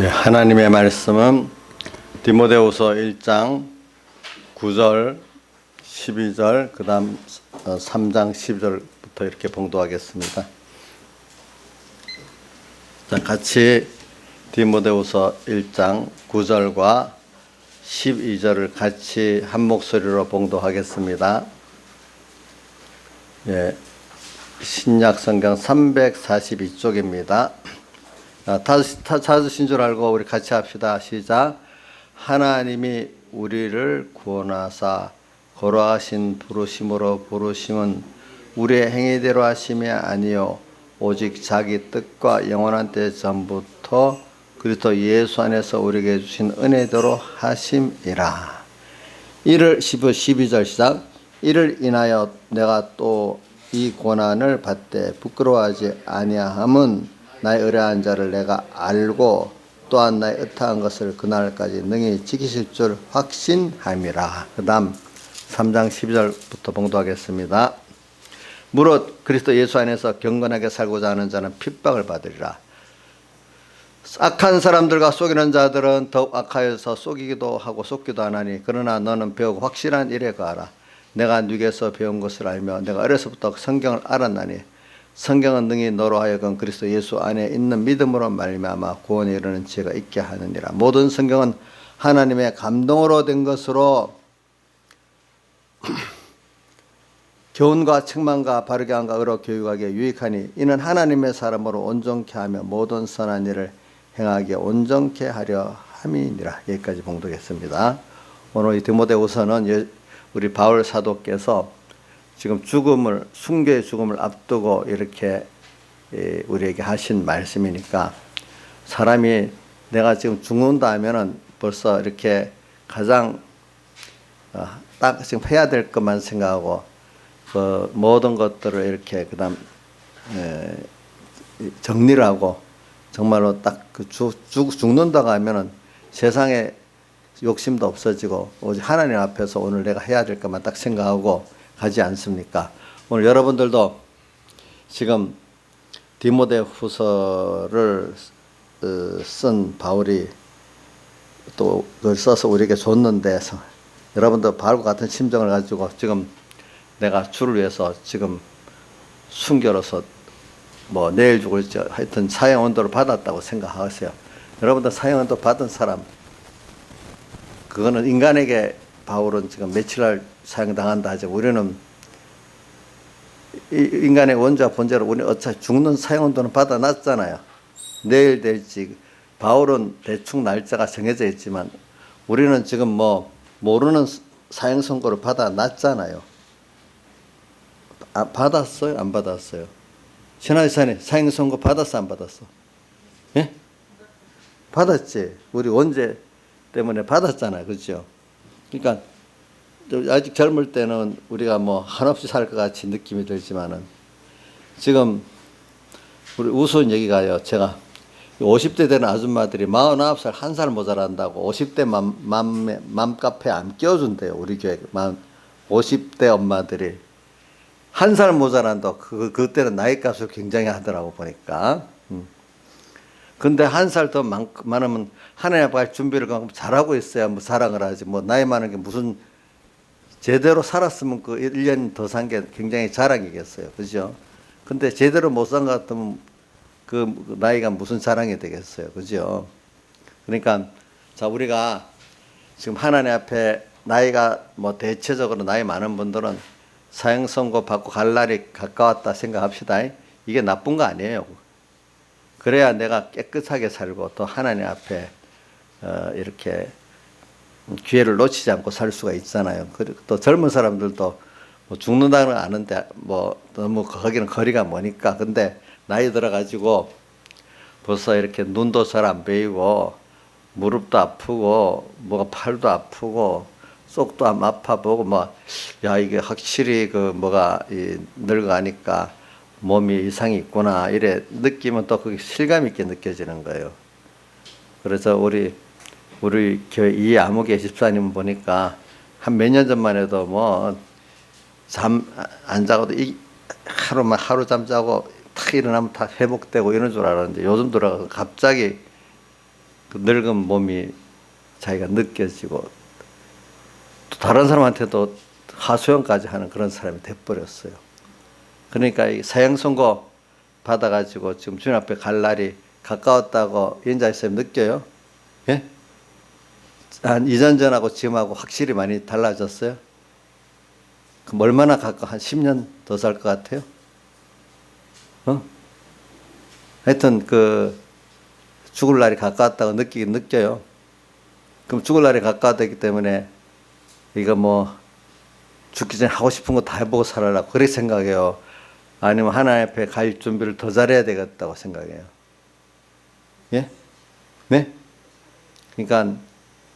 하나님의 말씀은 디모데후서 1장 9절 12절 그 다음 3장 12절부터 이렇게 봉독하겠습니다. 자, 같이 디모데후서 1장 9절과 12절을 같이 한 목소리로 봉독하겠습니다. 신약 성경 342쪽입니다. 찾으신 줄 알고 우리 같이 합시다. 시작. 하나님이 우리를 구원하사 거룩하신 부르심으로 부르심은 우리의 행위대로 하심이 아니요 오직 자기 뜻과 영원한 때 전부터 그리스도 예수 안에서 우리에게 주신 은혜대로 하심이라. 이를 12절 시작. 이를 인하여 내가 또 이 고난을 받되 부끄러워하지 아니함은 나의 의뢰한 자를 내가 알고 또한 나의 의탁한 것을 그날까지 능히 지키실 줄 확신함이라. 그 다음 3장 12절부터 봉독하겠습니다. 무릇 그리스도 예수 안에서 경건하게 살고자 하는 자는 핍박을 받으리라. 악한 사람들과 속이는 자들은 더욱 악하여서 속이기도 하고 속기도 하나니 그러나 너는 배우고 확실한 일에 거하라. 내가 네게서 배운 것을 알며 내가 어려서부터 성경을 알았나니 성경은 능히 너로 하여금 그리스도 예수 안에 있는 믿음으로 말미암아 구원에 이르는 지혜가 있게 하느니라. 모든 성경은 하나님의 감동으로 된 것으로 교훈과 책망과 바르게 함과 의로 교육하기에 유익하니 이는 하나님의 사람으로 온전케 하며 모든 선한 일을 행하기에 온전케 하려 함이니라. 여기까지 봉독했습니다. 오늘 이 디모데후서는 우리 바울 사도께서 지금 순교의 죽음을 앞두고 이렇게 우리에게 하신 말씀이니까 사람이 내가 지금 죽는다 하면은 벌써 이렇게 가장 딱 지금 해야 될 것만 생각하고 그 모든 것들을 이렇게 그다음 정리를 하고 정말로 딱 그 죽는다고 하면은 세상에 욕심도 없어지고 오직 하나님 앞에서 오늘 내가 해야 될 것만 딱 생각하고 가지 않습니까? 오늘 여러분들도 지금 디모데후서를 쓴 바울이 또 그걸 써서 우리에게 줬는데 여러분도 바울과 같은 심정을 가지고 지금 내가 주를 위해서 지금 순교로서 뭐 내일 죽을지 하여튼 사형언도를 받았다고 생각하세요. 여러분들 사형언도 받은 사람 그거는 인간에게 바울은 지금 며칠날 사형당한다 하죠. 우리는 인간의 원자 본자로 우리는 어차피 죽는 사형언도는 받아놨잖아요. 내일 될지 바울은 대충 날짜가 정해져 있지만 우리는 지금 뭐 모르는 사형 선고를 받아놨잖아요. 받았어요? 안 받았어요? 신하이사님 사형 선고 받았어? 안 받았어? 예? 받았지. 우리 원죄 때문에 받았잖아요. 그렇죠? 그러니까 아직 젊을 때는 우리가 뭐 한없이 살 것 같이 느낌이 들지만은 지금 우리 우스운 얘기가요. 제가 50대 되는 아줌마들이 49살 한 살 모자란다고 50대 맘카페에 안 끼워준대요. 우리 교회 50대 엄마들이 한 살 모자란다고 그때는 나이값을 굉장히 하더라고 보니까. 근데 한 살 더 많으면 하나님 앞에 갈 준비를 잘하고 있어야 뭐 자랑을 하지. 뭐 나이 많은 게 무슨 제대로 살았으면 그 1년 더 산 게 굉장히 자랑이겠어요. 그죠? 근데 제대로 못 산 것 같으면 그 나이가 무슨 자랑이 되겠어요. 그죠? 그러니까 자, 우리가 지금 하나님 앞에 나이가 뭐 대체적으로 나이 많은 분들은 사형 선고 받고 갈 날이 가까웠다 생각합시다. 이게 나쁜 거 아니에요. 그래야 내가 깨끗하게 살고 또 하나님 앞에 이렇게 기회를 놓치지 않고 살 수가 있잖아요. 그리고 또 젊은 사람들도 뭐 죽는다는 건 아는데 뭐 너무 거기는 거리가 머니까. 근데 나이 들어가지고 벌써 이렇게 눈도 잘 안 베이고 무릎도 아프고 뭐가 팔도 아프고 속도 아파 보고 뭐 야 이게 확실히 그 뭐가 늙어가니까 몸이 이상이 있구나 이래 느끼면 또 그게 실감 있게 느껴지는 거예요. 그래서 우리 교회 이아무개 집사님 보니까 한 몇 년 전만 해도 뭐 잠 안 자고도 하루 잠 자고 탁 일어나면 다 회복되고 이런 줄 알았는데 요즘 들어가서 갑자기 그 늙은 몸이 자기가 느껴지고 또 다른 사람한테도 하소연까지 하는 그런 사람이 돼버렸어요. 그러니까 이 사형선고 받아가지고 지금 주님 앞에 갈 날이 가까웠다고 연자이쌤 느껴요? 예? 한 이전 전하고 지금하고 확실히 많이 달라졌어요? 그럼 얼마나 가까워? 한 10년 더 살 것 같아요? 하여튼 죽을 날이 가까웠다고 느끼긴 느껴요. 그럼 죽을 날이 가까웠기 때문에 이거 뭐 죽기 전에 하고 싶은 거 다 해보고 살아라 그렇게 생각해요? 아니면 하나님 앞에 갈 준비를 더 잘해야 되겠다고 생각해요? 예? 네? 그러니까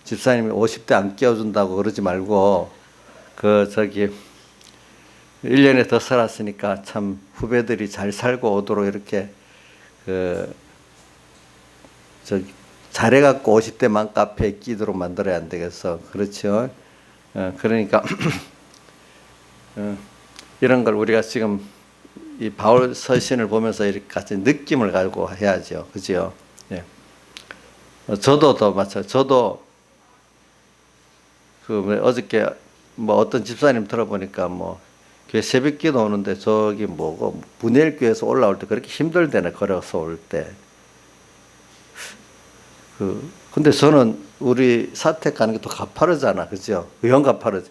집사님이 50대 안 끼워준다고 그러지 말고 1년에 더 살았으니까 참 후배들이 잘 살고 오도록 이렇게 잘해갖고 50대 맘카페에 끼도록 만들어야 안 되겠어. 그렇죠? 그러니까 이런 걸 우리가 지금 이 바울 서신을 보면서 이렇게 같이 느낌을 가지고 해야죠. 그죠? 예. 저도 더 마찬가지. 저도 어저께 뭐 어떤 집사님 들어보니까 뭐 교회 새벽기도 오는데 저기 뭐고 문예일교회에서 올라올 때 그렇게 힘들대네. 걸어서 올 때. 근데 저는 우리 사택 가는 게 더 가파르잖아. 그죠? 의형 가파르지.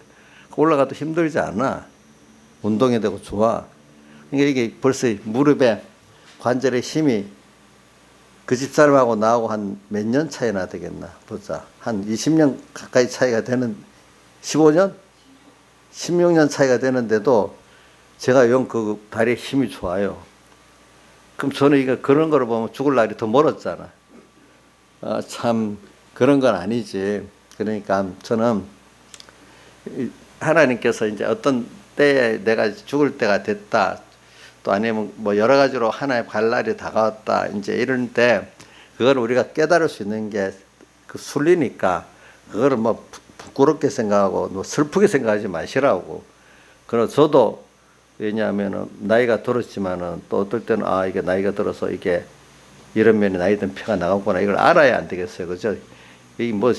올라가도 힘들지 않아. 운동이 되고 좋아. 그러니까 이게 벌써 무릎에 관절의 힘이 그 집사람하고 나하고 한 몇 년 차이나 되겠나 보자. 한 20년 가까이 차이가 되는 15년? 16년 차이가 되는데도 제가 영 그 다리에 힘이 좋아요. 그럼 저는 그런 거를 보면 죽을 날이 더 멀었잖아. 참 그런 건 아니지. 그러니까 저는 하나님께서 이제 어떤 때에 내가 죽을 때가 됐다. 또 아니면 뭐 여러 가지로 하나님 갈 날이 다가왔다. 이제 이런 때 그걸 우리가 깨달을 수 있는 게 그 순리니까 그거를 뭐 부끄럽게 생각하고 뭐 슬프게 생각하지 마시라고. 그래서 저도 왜냐하면은 나이가 들었지만은 또 어떨 때는 이게 나이가 들어서 이게 이런 면에 나이 든 표가 나가구나 이걸 알아야 안 되겠어요. 그죠? 이 뭐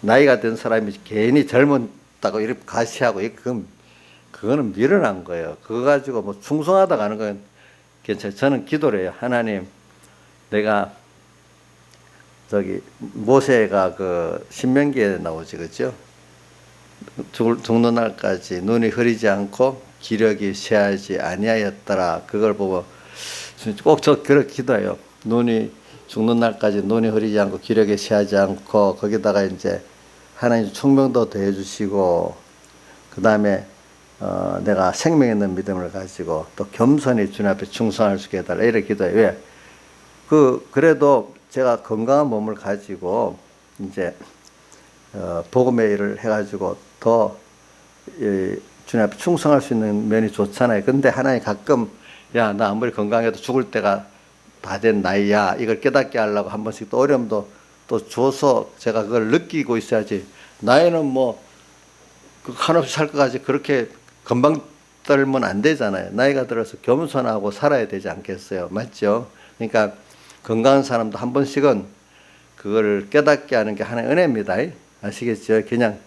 나이가 든 사람이 괜히 젊었다고 이렇게 가시하고 그거는 미련한 거예요. 그거 가지고 뭐 충성하다 가는 건 괜찮아요. 저는 기도를 해요. 하나님, 내가 모세가 신명기에 나오지, 그죠? 죽는 날까지 눈이 흐리지 않고 기력이 쇠하지 아니하였더라. 그걸 보고 꼭 그렇게 기도해요. 죽는 날까지 눈이 흐리지 않고 기력이 쇠하지 않고 거기다가 이제 하나님 총명도 더해 주시고 그 다음에 내가 생명 있는 믿음을 가지고 또 겸손히 주님 앞에 충성할 수 있게 해달라 이렇게 기도해요. 왜? 그래도 제가 건강한 몸을 가지고 이제 복음의 일을 해가지고 더 주님 앞에 충성할 수 있는 면이 좋잖아요. 근데 하나님 가끔 야, 나 아무리 건강해도 죽을 때가 다 된 나이야. 이걸 깨닫게 하려고 한 번씩 또 어려움도 또 줘서 제가 그걸 느끼고 있어야지. 나이는 뭐 한없이 살 것까지 그렇게 금방 떨면 안 되잖아요. 나이가 들어서 겸손하고 살아야 되지 않겠어요. 맞죠? 그러니까 건강한 사람도 한 번씩은 그걸 깨닫게 하는 게 하나의 은혜입니다. 아시겠죠? 그냥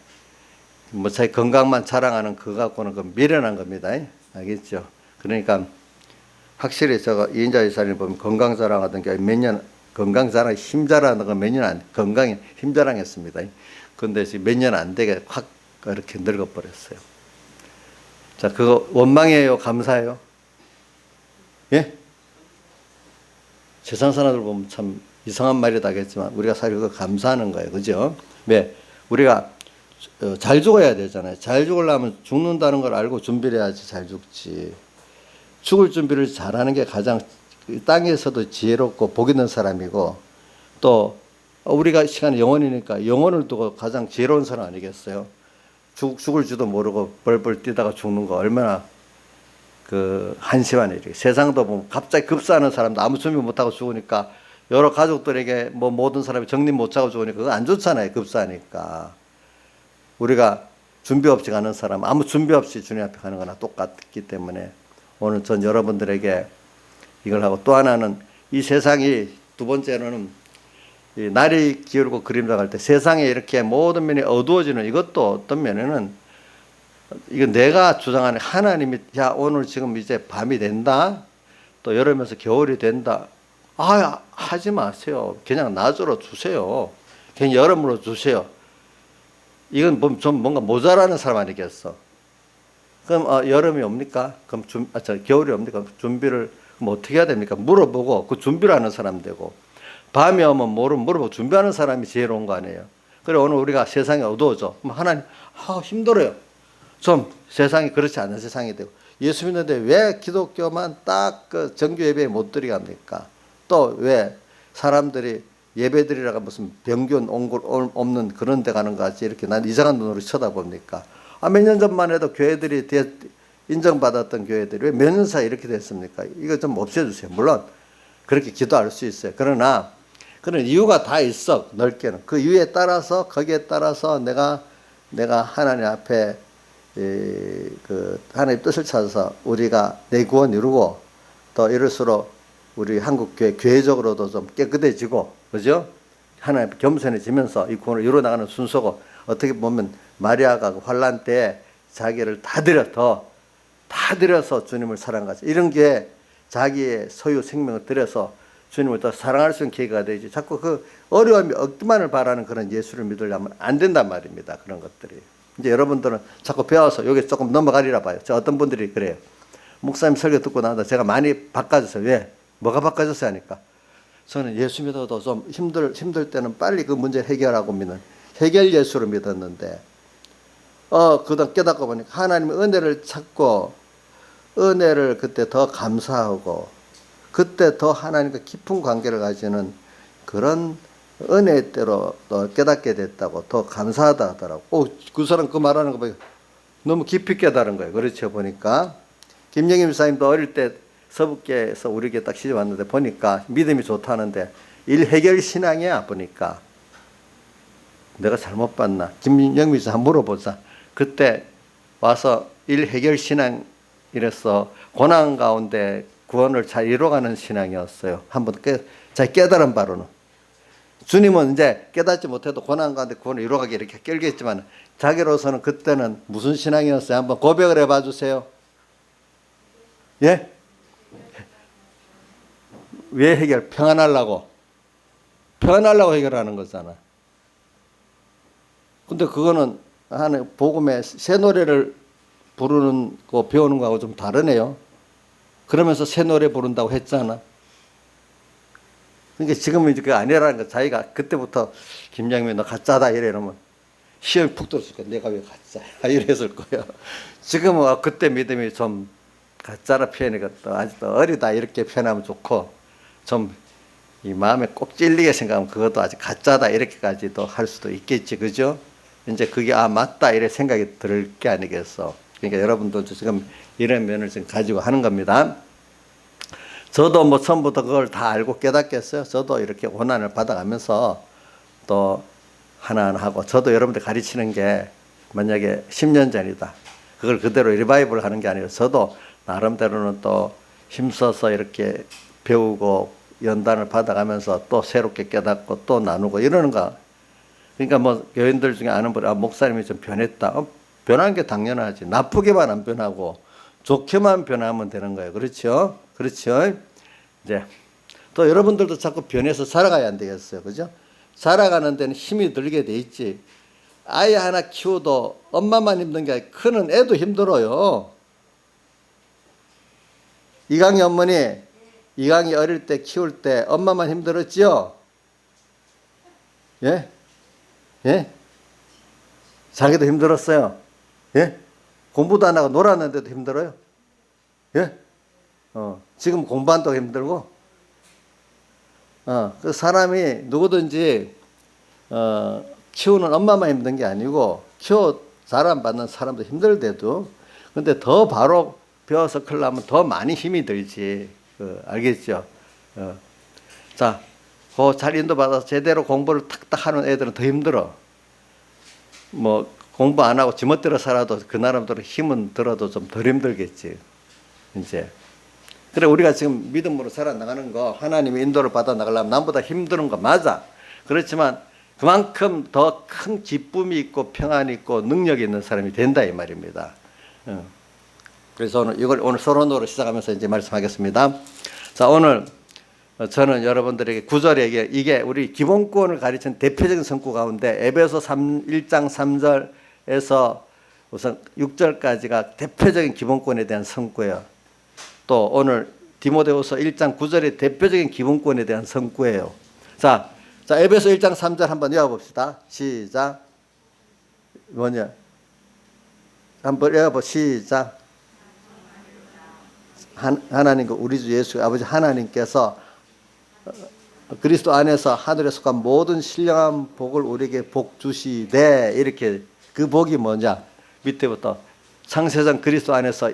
뭐 자기 건강만 자랑하는 그거 갖고는 그 미련한 겁니다. 알겠죠? 그러니까 확실히 제가 이인자 이사님 보면 건강 자랑하던 게 몇 년 건강 자랑 힘 자랑하는 건 몇 년 안 건강에 힘 자랑했습니다. 근데 지금 몇 년 안 되게 확 이렇게 늙어버렸어요. 자, 그거 원망해요? 감사해요? 예? 세상 사람들 보면 참 이상한 말이다 하겠지만 우리가 사실 그거 감사하는 거예요. 그죠? 왜? 우리가 잘 죽어야 되잖아요. 잘 죽으려면 죽는다는 걸 알고 준비를 해야지 잘 죽지. 죽을 준비를 잘하는 게 가장 땅에서도 지혜롭고 복 있는 사람이고 또 우리가 시간이 영원이니까 영혼을 두고 가장 지혜로운 사람 아니겠어요? 죽을 줄도 모르고 벌벌 뛰다가 죽는 거 얼마나 한심한 일이에요. 세상도 보면 갑자기 급사하는 사람도 아무 준비 못하고 죽으니까 여러 가족들에게 뭐 모든 사람이 정립 못하고 죽으니까 그거 안 좋잖아요. 급사하니까. 우리가 준비 없이 가는 사람 아무 준비 없이 주님 앞에 가는 거나 똑같기 때문에 오늘 전 여러분들에게 이걸 하고 또 하나는 이 세상이 두 번째로는 이 날이 기울고 그림자 갈 때 세상에 이렇게 모든 면이 어두워지는 이것도 어떤 면에는 이건 내가 주장하는 하나님이 야 오늘 지금 이제 밤이 된다 또 여름에서 겨울이 된다 하지 마세요. 그냥 낮으로 주세요. 그냥 여름으로 주세요. 이건 좀 뭔가 모자라는 사람 아니겠어. 그럼 여름이 옵니까? 그럼 겨울이 옵니까? 준비를 그럼 어떻게 해야 됩니까? 물어보고 그 준비를 하는 사람 되고 밤이 오면 물어보고 준비하는 사람이 지혜로운 거 아니에요. 그래 오늘 우리가 세상이 어두워져. 그럼 하나님 힘들어요. 좀 세상이 그렇지 않은 세상이 되고 예수 믿는데 왜 기독교만 딱 그 정규 예배에 못 드리게 합니까? 또 왜 사람들이 예배드리라가 무슨 병균 없는 그런 데 가는 것 같이 이렇게 난 이상한 눈으로 쳐다봅니까? 몇 년 전만 해도 교회들이 인정받았던 교회들이 왜 몇 년 사이에 이렇게 됐습니까? 이거 좀 없애주세요. 물론 그렇게 기도할 수 있어요. 그러나 그런 이유가 다 있어. 넓게는 그 이유에 따라서 거기에 따라서 내가 하나님 앞에 그 하나님 뜻을 찾아서 우리가 내 구원 이루고 또 이럴수록 우리 한국 교회적으로도 좀 깨끗해지고 그죠? 하나님 겸손해지면서 이 구원을 이루어나가는 순서고 어떻게 보면 마리아가 그 환란 때 자기를 다 들여서 주님을 사랑하지 이런 게 자기의 소유 생명을 들여서 주님을 더 사랑할 수 있는 기회가 되지 자꾸 그 어려움이 없기만을 바라는 그런 예수를 믿으려면 안 된단 말입니다. 그런 것들이 이제 여러분들은 자꾸 배워서 여기 조금 넘어가리라 봐요. 저 어떤 분들이 그래요. 목사님 설교 듣고 나서 제가 많이 바꿔줬어요. 왜? 뭐가 바꿔줬어요 하니까 저는 예수 믿어도 좀 힘들 때는 빨리 그 문제 해결하고 믿는 해결 예수를 믿었는데 그다음 깨닫고 보니까 하나님의 은혜를 찾고 은혜를 그때 더 감사하고 그때 더 하나님과 깊은 관계를 가지는 그런 은혜의 때로 또 깨닫게 됐다고 더 감사하다 하더라고. 그 사람 그 말하는 거 보니까 너무 깊이 깨달은 거예요. 그렇죠 보니까 김영임 목사님도 어릴 때 서북계에서 우리에게 딱 시집 왔는데 보니까 믿음이 좋다는데 일해결 신앙이야 보니까 내가 잘못 봤나 김영임 목사 한번 물어보자. 그때 와서 일해결 신앙 이래서 고난 가운데 구원을 잘 이뤄가는 신앙이었어요. 한번 잘 깨달은 바로는 주님은 이제 깨닫지 못해도 고난 가운데 구원을 이뤄가기 이렇게 끌겠지만 자기로서는 그때는 무슨 신앙이었어요? 한번 고백을 해봐 주세요. 예? 왜 해결? 평안하려고 해결하는 거잖아. 근데 그거는 하는 복음의 새 노래를 부르는 거 배우는 거하고 좀 다르네요. 그러면서 새 노래 부른다고 했잖아. 그러니까 지금은 이제 그게 아니라는 거. 자기가 그때부터 김양민 너 가짜다 이러면 시험이 푹 들었을 거야. 내가 왜 가짜야 이랬을 거야. 지금은 그때 믿음이 좀 가짜라 표현이가 또 아직도 어리다 이렇게 표현하면 좋고 좀 이 마음에 꼭 찔리게 생각하면 그것도 아직 가짜다 이렇게까지도 할 수도 있겠지. 그죠? 이제 그게 맞다 이래 생각이 들 게 아니겠어. 그러니까 여러분도 지금 이런 면을 지금 가지고 하는 겁니다. 저도 뭐 처음부터 그걸 다 알고 깨닫겠어요. 저도 이렇게 고난을 받아가면서 또 하나하나 하고 저도 여러분들 가르치는 게 만약에 10년 전이다. 그걸 그대로 리바이벌 하는 게 아니라 저도 나름대로는 또 힘써서 이렇게 배우고 연단을 받아가면서 또 새롭게 깨닫고 또 나누고 이러는 거. 그러니까 뭐 교인들 중에 아는 분, 목사님이 좀 변했다. 변한 게 당연하지. 나쁘게만 안 변하고 좋게만 변하면 되는 거예요. 그렇죠? 그렇죠? 이제 또 여러분들도 자꾸 변해서 살아가야 안 되겠어요. 그죠? 살아가는 데는 힘이 들게 돼 있지. 아이 하나 키워도 엄마만 힘든 게 아니라 크는 애도 힘들어요. 이강이 어머니, 이강이 어릴 때 키울 때 엄마만 힘들었지요? 예? 예? 자기도 힘들었어요. 예? 공부도 안 하고 놀았는데도 힘들어요? 예? 지금 공부한다고 힘들고? 그 사람이 누구든지, 키우는 엄마만 힘든 게 아니고, 자람받는 사람도 힘들대도, 근데 더 바로 배워서 크려면 더 많이 힘이 들지. 알겠죠? 자, 잘 인도받아서 제대로 공부를 탁탁 하는 애들은 더 힘들어. 뭐, 공부 안 하고 지멋대로 살아도 그 나름대로 힘은 들어도 좀 덜 힘들겠지. 이제. 그래, 우리가 지금 믿음으로 살아나가는 거, 하나님의 인도를 받아 나가려면 남보다 힘드는 거 맞아. 그렇지만 그만큼 더 큰 기쁨이 있고 평안이 있고 능력이 있는 사람이 된다 이 말입니다. 그래서 오늘 서론으로 시작하면서 이제 말씀하겠습니다. 자, 오늘 저는 여러분들에게 9절에 이게 우리 기본권을 가르치는 대표적인 성구 가운데 에베소 1장 3절에서 우선 6절까지가 대표적인 기본권에 대한 성구예요. 또 오늘 디모데후서 1장 9절이 대표적인 기본권에 대한 성구예요. 자, 에베소 1장 3절 한번 외워봅시다. 시작. 뭐냐? 한번 외워보. 시작. 하나님과 우리 주 예수 아버지 하나님께서 그리스도 안에서 하늘에 속한 모든 신령한 복을 우리에게 복 주시되, 이렇게 그 복이 뭐냐? 밑에부터 창세전 그리스도 안에서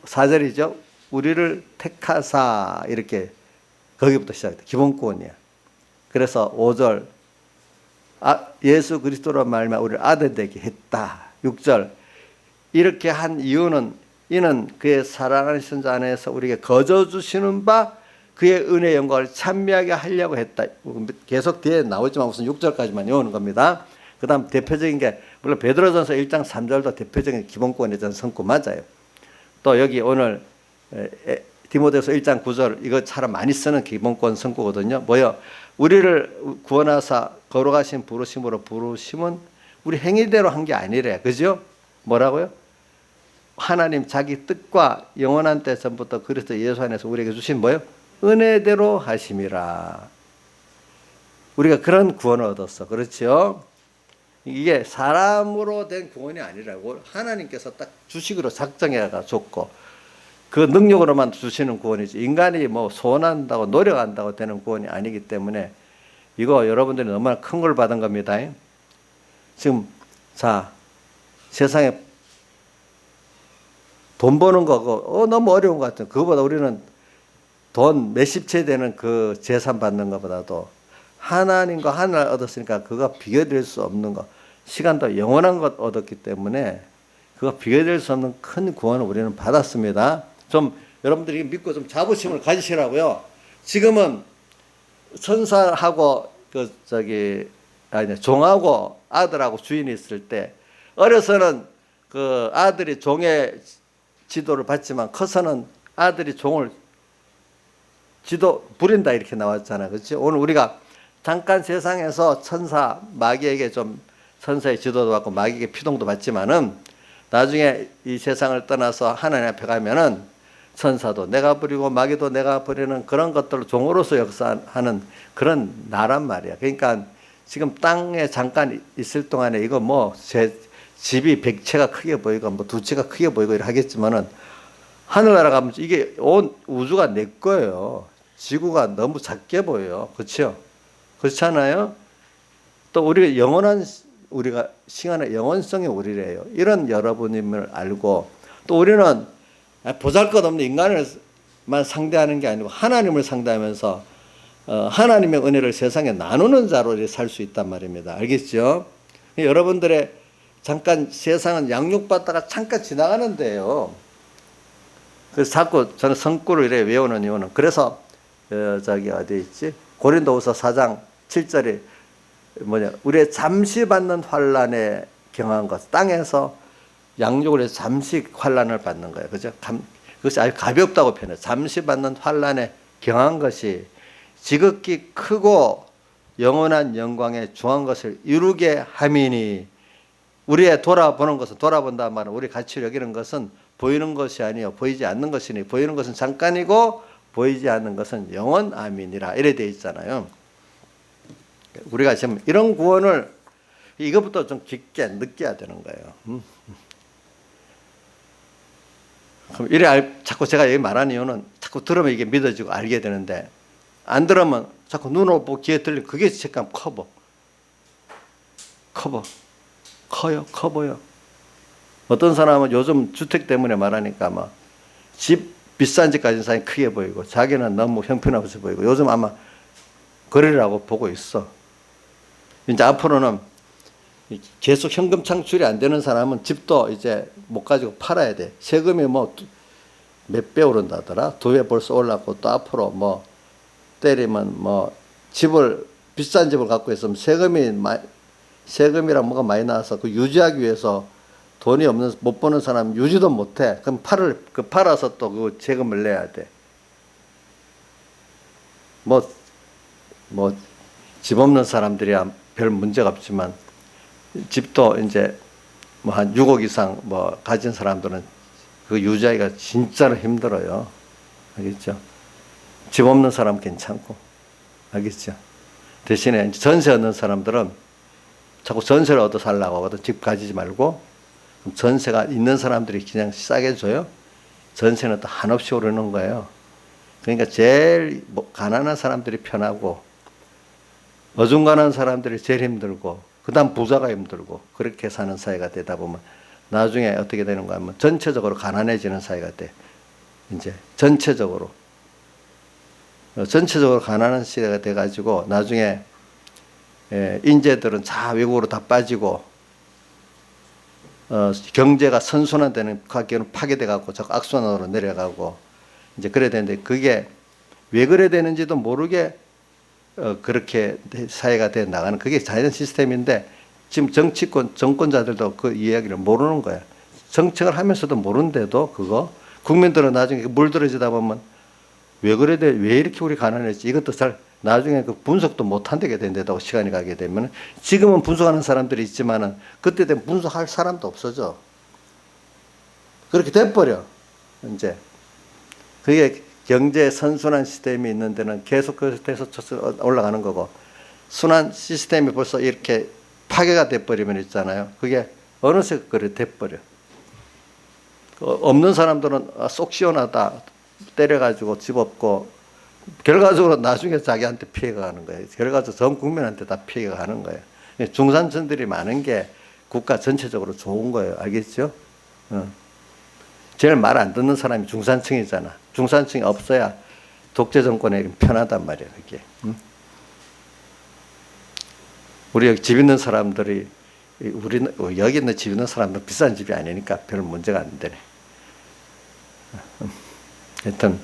4절이죠. 우리를 택하사, 이렇게 거기부터 시작합니다. 기본권이야. 그래서 5절 예수 그리스도로 말미암아 우리를 아들 되게 했다. 6절 이렇게 한 이유는 이는 그의 사랑하신 자 안에서 우리에게 거저 주시는 바 그의 은혜의 영광을 찬미하게 하려고 했다. 계속 뒤에 나오지만 우선 6절까지만 외우는 겁니다. 그 다음 대표적인 게 물론 베드로전서 1장 3절도 대표적인 기본권에 대한 성구 맞아요. 또 여기 오늘 디모데후서 1장 9절 이거 참 많이 쓰는 기본권 성구거든요. 뭐요? 우리를 구원하사 거룩하신 부르심으로 부르심은 우리 행위대로 한 게 아니래. 그죠? 뭐라고요? 하나님 자기 뜻과 영원한 때 전부터 그리스도 예수 안에서 우리에게 주신 뭐요? 은혜대로 하심이라. 우리가 그런 구원을 얻었어. 그렇죠? 이게 사람으로 된 구원이 아니라고 하나님께서 딱 주식으로 작정해가 줬고 그 능력으로만 주시는 구원이지 인간이 뭐 소원한다고 노력한다고 되는 구원이 아니기 때문에 이거 여러분들이 너무나 큰 걸 받은 겁니다. 지금 자 세상에 돈 버는 거 너무 어려운 것 같아요. 그거보다 우리는 돈 몇십 채 되는 그 재산 받는 것보다도 하나님과 하늘을 얻었으니까 그거 비교될 수 없는 거, 시간도 영원한 것 얻었기 때문에 그거 비교될 수 없는 큰 구원을 우리는 받았습니다. 좀 여러분들이 믿고 좀 자부심을 가지시라고요. 지금은 천사하고 종하고 아들하고 주인이 있을 때 어려서는 그 아들이 종의 지도를 받지만 커서는 아들이 종을 지도 부린다 이렇게 나왔잖아요. 그렇지? 오늘 우리가 잠깐 세상에서 천사 마귀에게 좀 천사의 지도도 받고 마귀에게 피동도 받지만은 나중에 이 세상을 떠나서 하나님 앞에 가면은 천사도 내가 부리고 마귀도 내가 부리는 그런 것들로 종으로서 역사하는 그런 나란 말이야. 그러니까 지금 땅에 잠깐 있을 동안에 이거 뭐 제 집이 100채가 크게 보이고 뭐 2채가 크게 보이고 이렇게 하겠지만은 하늘나라 가면 이게 온 우주가 내 거예요. 지구가 너무 작게 보여요. 그렇죠? 그렇잖아요? 또 우리가 영원한 우리가 시간의 영원성이 우리래요. 이런 여러분임을 알고 또 우리는 보잘것없는 인간을만 상대하는 게 아니고 하나님을 상대하면서 하나님의 은혜를 세상에 나누는 자로 살 수 있단 말입니다. 알겠죠? 여러분들의 잠깐 세상은 양육받다가 잠깐 지나가는데요. 그래서 자꾸 저는 성구를 이렇게 외우는 이유는 그래서 어디 있지? 고린도후서 4장 7절에 뭐냐? 우리의 잠시 받는 환난에 경한 것, 땅에서 양육을 해서 잠시 환난을 받는 거예요. 그죠? 그것이 아주 가볍다고 표현해요. 잠시 받는 환난에 경한 것이 지극히 크고 영원한 영광에 중한 것을 이루게 함이니. 우리의 돌아보는 것은 돌아본다 말은 우리 가치를 여기는 것은 보이는 것이 아니요 보이지 않는 것이니 보이는 것은 잠깐이고 보이지 않는 것은 영원 아민이라 이래 돼 있잖아요. 우리가 지금 이런 구원을 이것부터 좀 깊게 느껴야 되는 거예요. 그럼 이래 자꾸 제가 여기 말하는 이유는 자꾸 들으면 이게 믿어지고 알게 되는데 안 들으면 자꾸 눈으로 보고 귀에 들리면 그게 잠깐 커 보여. 어떤 사람은 요즘 주택 때문에 말하니까 막 집 비싼 집 가진 사람이 크게 보이고 자기는 너무 형편없어 보이고 요즘 아마 그러라고 보고 있어. 이제 앞으로는 계속 현금 창출이 안 되는 사람은 집도 이제 못 가지고 팔아야 돼. 세금이 뭐 몇 배 오른다더라. 2배 벌써 올랐고 또 앞으로 뭐 때리면 뭐 집을 비싼 집을 갖고 있으면 세금이랑 뭐가 많이 나와서 그 유지하기 위해서 돈이 없는, 못 버는 사람 유지도 못 해. 그럼 팔아서 또 그 세금을 내야 돼. 집 없는 사람들이야 별 문제가 없지만, 집도 이제 뭐 한 6억 이상 뭐 가진 사람들은 그 유지하기가 진짜로 힘들어요. 알겠죠? 집 없는 사람 괜찮고. 알겠죠? 대신에 전세 얻는 사람들은 자꾸 전세를 얻어 살라고 하거든. 집 가지지 말고. 전세가 있는 사람들이 그냥 싸게 줘요. 전세는 또 한없이 오르는 거예요. 그러니까 제일 가난한 사람들이 편하고, 어중간한 사람들이 제일 힘들고, 그 다음 부자가 힘들고, 그렇게 사는 사회가 되다 보면 나중에 어떻게 되는가 하면 전체적으로 가난해지는 사회가 돼. 이제 전체적으로 가난한 시대가 돼가지고 나중에 인재들은 다 외국으로 다 빠지고, 경제가 선순환되는 가격은 파괴돼가고 저 악순환으로 내려가고 이제 그래야 되는데, 그게 왜 그래 되는지도 모르게 그렇게 사회가 돼 나가는, 그게 자연 시스템인데, 지금 정권자들도 그 이야기를 모르는 거야. 정책을 하면서도 모르는데도 그거 국민들은 나중에 물들어지다 보면 왜 그래 돼, 왜 이렇게 우리 가난했지, 이것도 잘 나중에 그 분석도 못 한다게 된다고 시간이 가게 되면, 지금은 분석하는 사람들이 있지만은 그때 되면 분석할 사람도 없어져. 그렇게 돼버려. 이제 그게 경제 선순환 시스템이 있는 데는 계속해서 올라가는 거고, 순환 시스템이 벌써 이렇게 파괴가 돼버리면 있잖아요. 그게 어느새 그래 돼버려. 없는 사람들은 속 시원하다 때려가지고 집 없고, 결과적으로 나중에 자기한테 피해가 가는 거예요. 결과적으로 전 국민한테 다 피해가 가는 거예요. 중산층들이 많은 게 국가 전체적으로 좋은 거예요. 알겠죠? 제일 말 안 듣는 사람이 중산층이잖아. 중산층이 없어야 독재 정권에 편하단 말이야, 그게. 우리 여기 집 있는 사람들이, 여기 있는 집 있는 사람들은 비싼 집이 아니니까 별 문제가 안 되네. 하여튼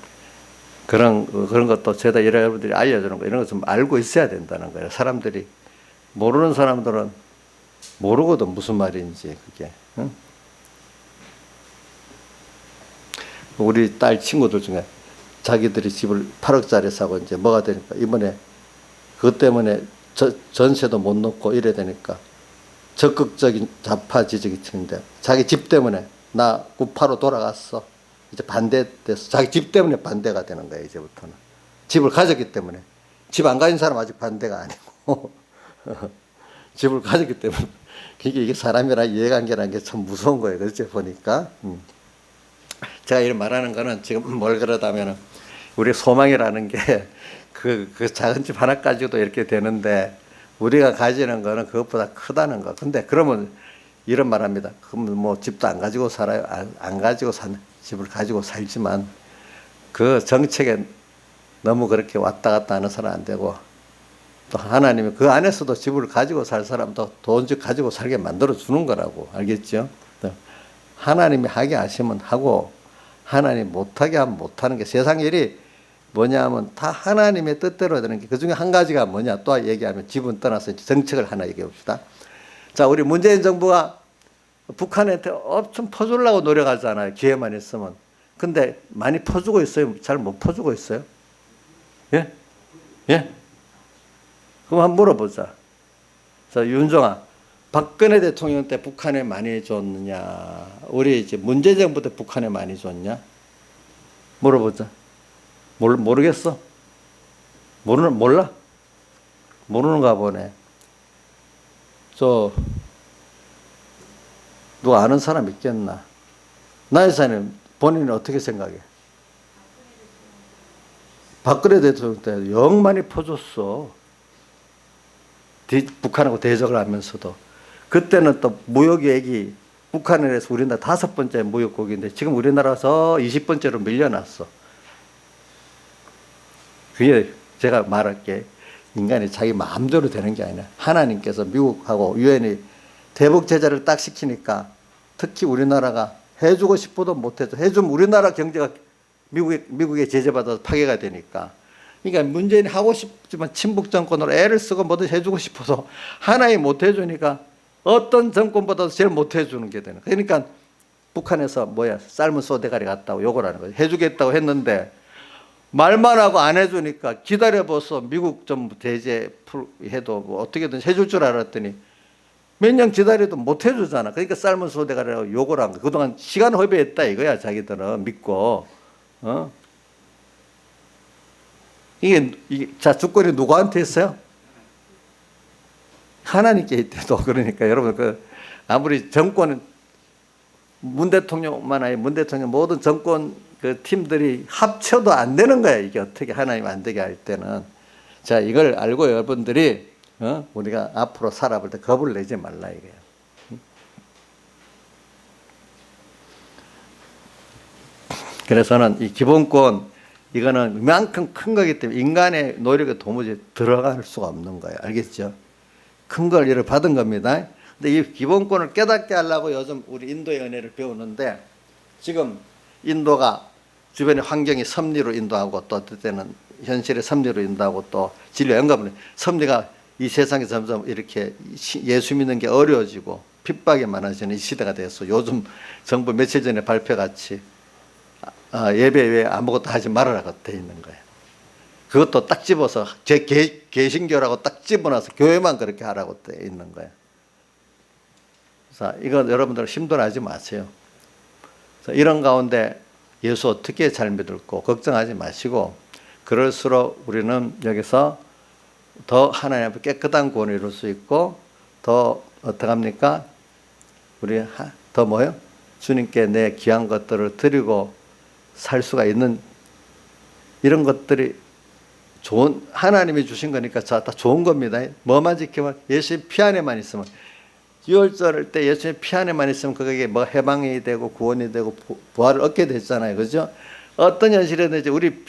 그런 것도 제가 여러분들이 알려주는 거, 이런 거 좀 알고 있어야 된다는 거예요. 사람들이, 모르는 사람들은 모르거든 무슨 말인지 그게. 응? 우리 딸 친구들 중에 자기들이 집을 8억짜리 사고 이제 뭐가 되니까 이번에 그것 때문에 전세도 못 넣고 이래야 되니까 적극적인 좌파 지지기 치는데, 자기 집 때문에 나 구파로 돌아갔어. 이제 반대돼서 자기 집 때문에 반대가 되는 거예요. 이제부터는 집을 가졌기 때문에. 집 안 가진 사람 아직 반대가 아니고 집을 가졌기 때문에. 이게 사람이랑 이해관계라는 게 참 무서운 거예요. 그렇지 보니까. 제가 이런 말하는 거는 지금 뭘 그러다면은, 우리 소망이라는 게 그 작은 집 하나 가지고도 이렇게 되는데, 우리가 가지는 거는 그것보다 크다는 거. 근데 그러면 이런 말 합니다. 그러면 뭐 집도 안 가지고 살아요. 안 가지고 집을 가지고 살지만, 그 정책에 너무 그렇게 왔다 갔다 하는 사람 안 되고, 또 하나님이 그 안에서도 집을 가지고 살 사람도 돈 가지고 살게 만들어 주는 거라고. 알겠죠? 하나님이 하게 하시면 하고, 하나님 못하게 하면 못하는 게, 세상 일이 뭐냐 하면 다 하나님의 뜻대로 되는 게, 그 중에 한 가지가 뭐냐 또 얘기하면, 집은 떠나서 정책을 하나 얘기해 봅시다. 자, 우리 문재인 정부가 북한한테 엄청 퍼주려고 노력하잖아요. 기회만 있으면. 근데 많이 퍼주고 있어요? 잘 못 퍼주고 있어요? 예? 예? 그럼 한번 물어보자. 자, 윤종아, 박근혜 대통령 때 북한에 많이 줬느냐, 우리 이제 문재인 정부 때 북한에 많이 줬냐? 물어보자. 모르겠어? 몰라? 모르는가 보네. 누가 아는 사람 있겠나? 나이사님, 본인은 어떻게 생각해? 박근혜 대통령 때 영 많이 퍼줬어. 북한하고 대적을 하면서도. 그때는 또 무역액이 북한에 대해서 우리나라 5번째 무역국인데, 지금 우리나라에서 20번째로 밀려났어. 그게 제가 말할게, 인간이 자기 마음대로 되는 게 아니라 하나님께서 미국하고 유엔이 대북 제재를 딱 시키니까, 특히 우리나라가 해주고 싶어도 못해서, 해주면 우리나라 경제가 미국의 제재받아서 파괴가 되니까 그러니까 문재인이 하고 싶지만 친북 정권으로 애를 쓰고 뭐든 해주고 싶어서 하나님 못 해주니까 어떤 정권보다도 제일 못 해주는 게 되는. 그러니까 북한에서 뭐야 삶은 쏘대가리 같다고 욕을 하는 거예요. 해주겠다고 했는데 말만 하고 안 해주니까 기다려봐서 미국 정부 제재 해도 뭐 어떻게든 해줄 줄 알았더니 몇 년 기다려도 못 해주잖아. 그러니까 삶은 쏘대가리라고 욕을 한 거. 그동안 시간 허비했다 이거야 자기들은 믿고. 이게 자 주권이 누구한테 있어요? 하나님께 있대도. 그러니까 여러분 그 아무리 정권은 문 대통령만 아니라 문 대통령 모든 정권 그 팀들이 합쳐도 안 되는 거야. 이게 어떻게 하나님 안 되게 할 때는. 자 이걸 알고 여러분들이 우리가 앞으로 살아볼 때 겁을 내지 말라 이거예요. 그래서는 이 기본권 이거는 이만큼 큰 거기 때문에 인간의 노력에 도무지 들어갈 수가 없는 거예요. 알겠죠? 큰 걸 이를 받은 겁니다. 근데 이 기본권을 깨닫게 하려고 요즘 우리 인도의 은혜를 배우는데 지금 인도가 주변의 환경이 섭리로 인도하고 또 어떨 때는 현실의 섭리로 인도하고 또 진리 영감을 섭리가 이 세상에 점점 이렇게 예수 믿는 게 어려워지고 핍박이 많아지는 이 시대가 돼서 요즘 정부 며칠 전에 발표같이 예배 외에 아무것도 하지 말아라고 돼 있는 거예요. 그것도 딱 집어서 제 개신교라고 딱 집어넣어서 교회만 그렇게 하라고 돼 있는 거예요. 자, 이건 여러분들 힘들어하지 마세요. 이런 가운데 예수 어떻게 잘 믿을고 걱정하지 마시고 그럴수록 우리는 여기서 더 하나님 앞에 깨끗한 구원을 이룰 수 있고 더 어떻게 합니까? 우리 더 뭐요? 주님께 내 귀한 것들을 드리고 살 수가 있는 이런 것들이 좋은 하나님이 주신 거니까 다 좋은 겁니다. 뭐만 지키면 예수의 피 안에만 있으면 유월절 때 예수의 피 안에만 있으면 그게 뭐 해방이 되고 구원이 되고 부활을 얻게 됐잖아요. 그죠? 어떤 현실이든지 우리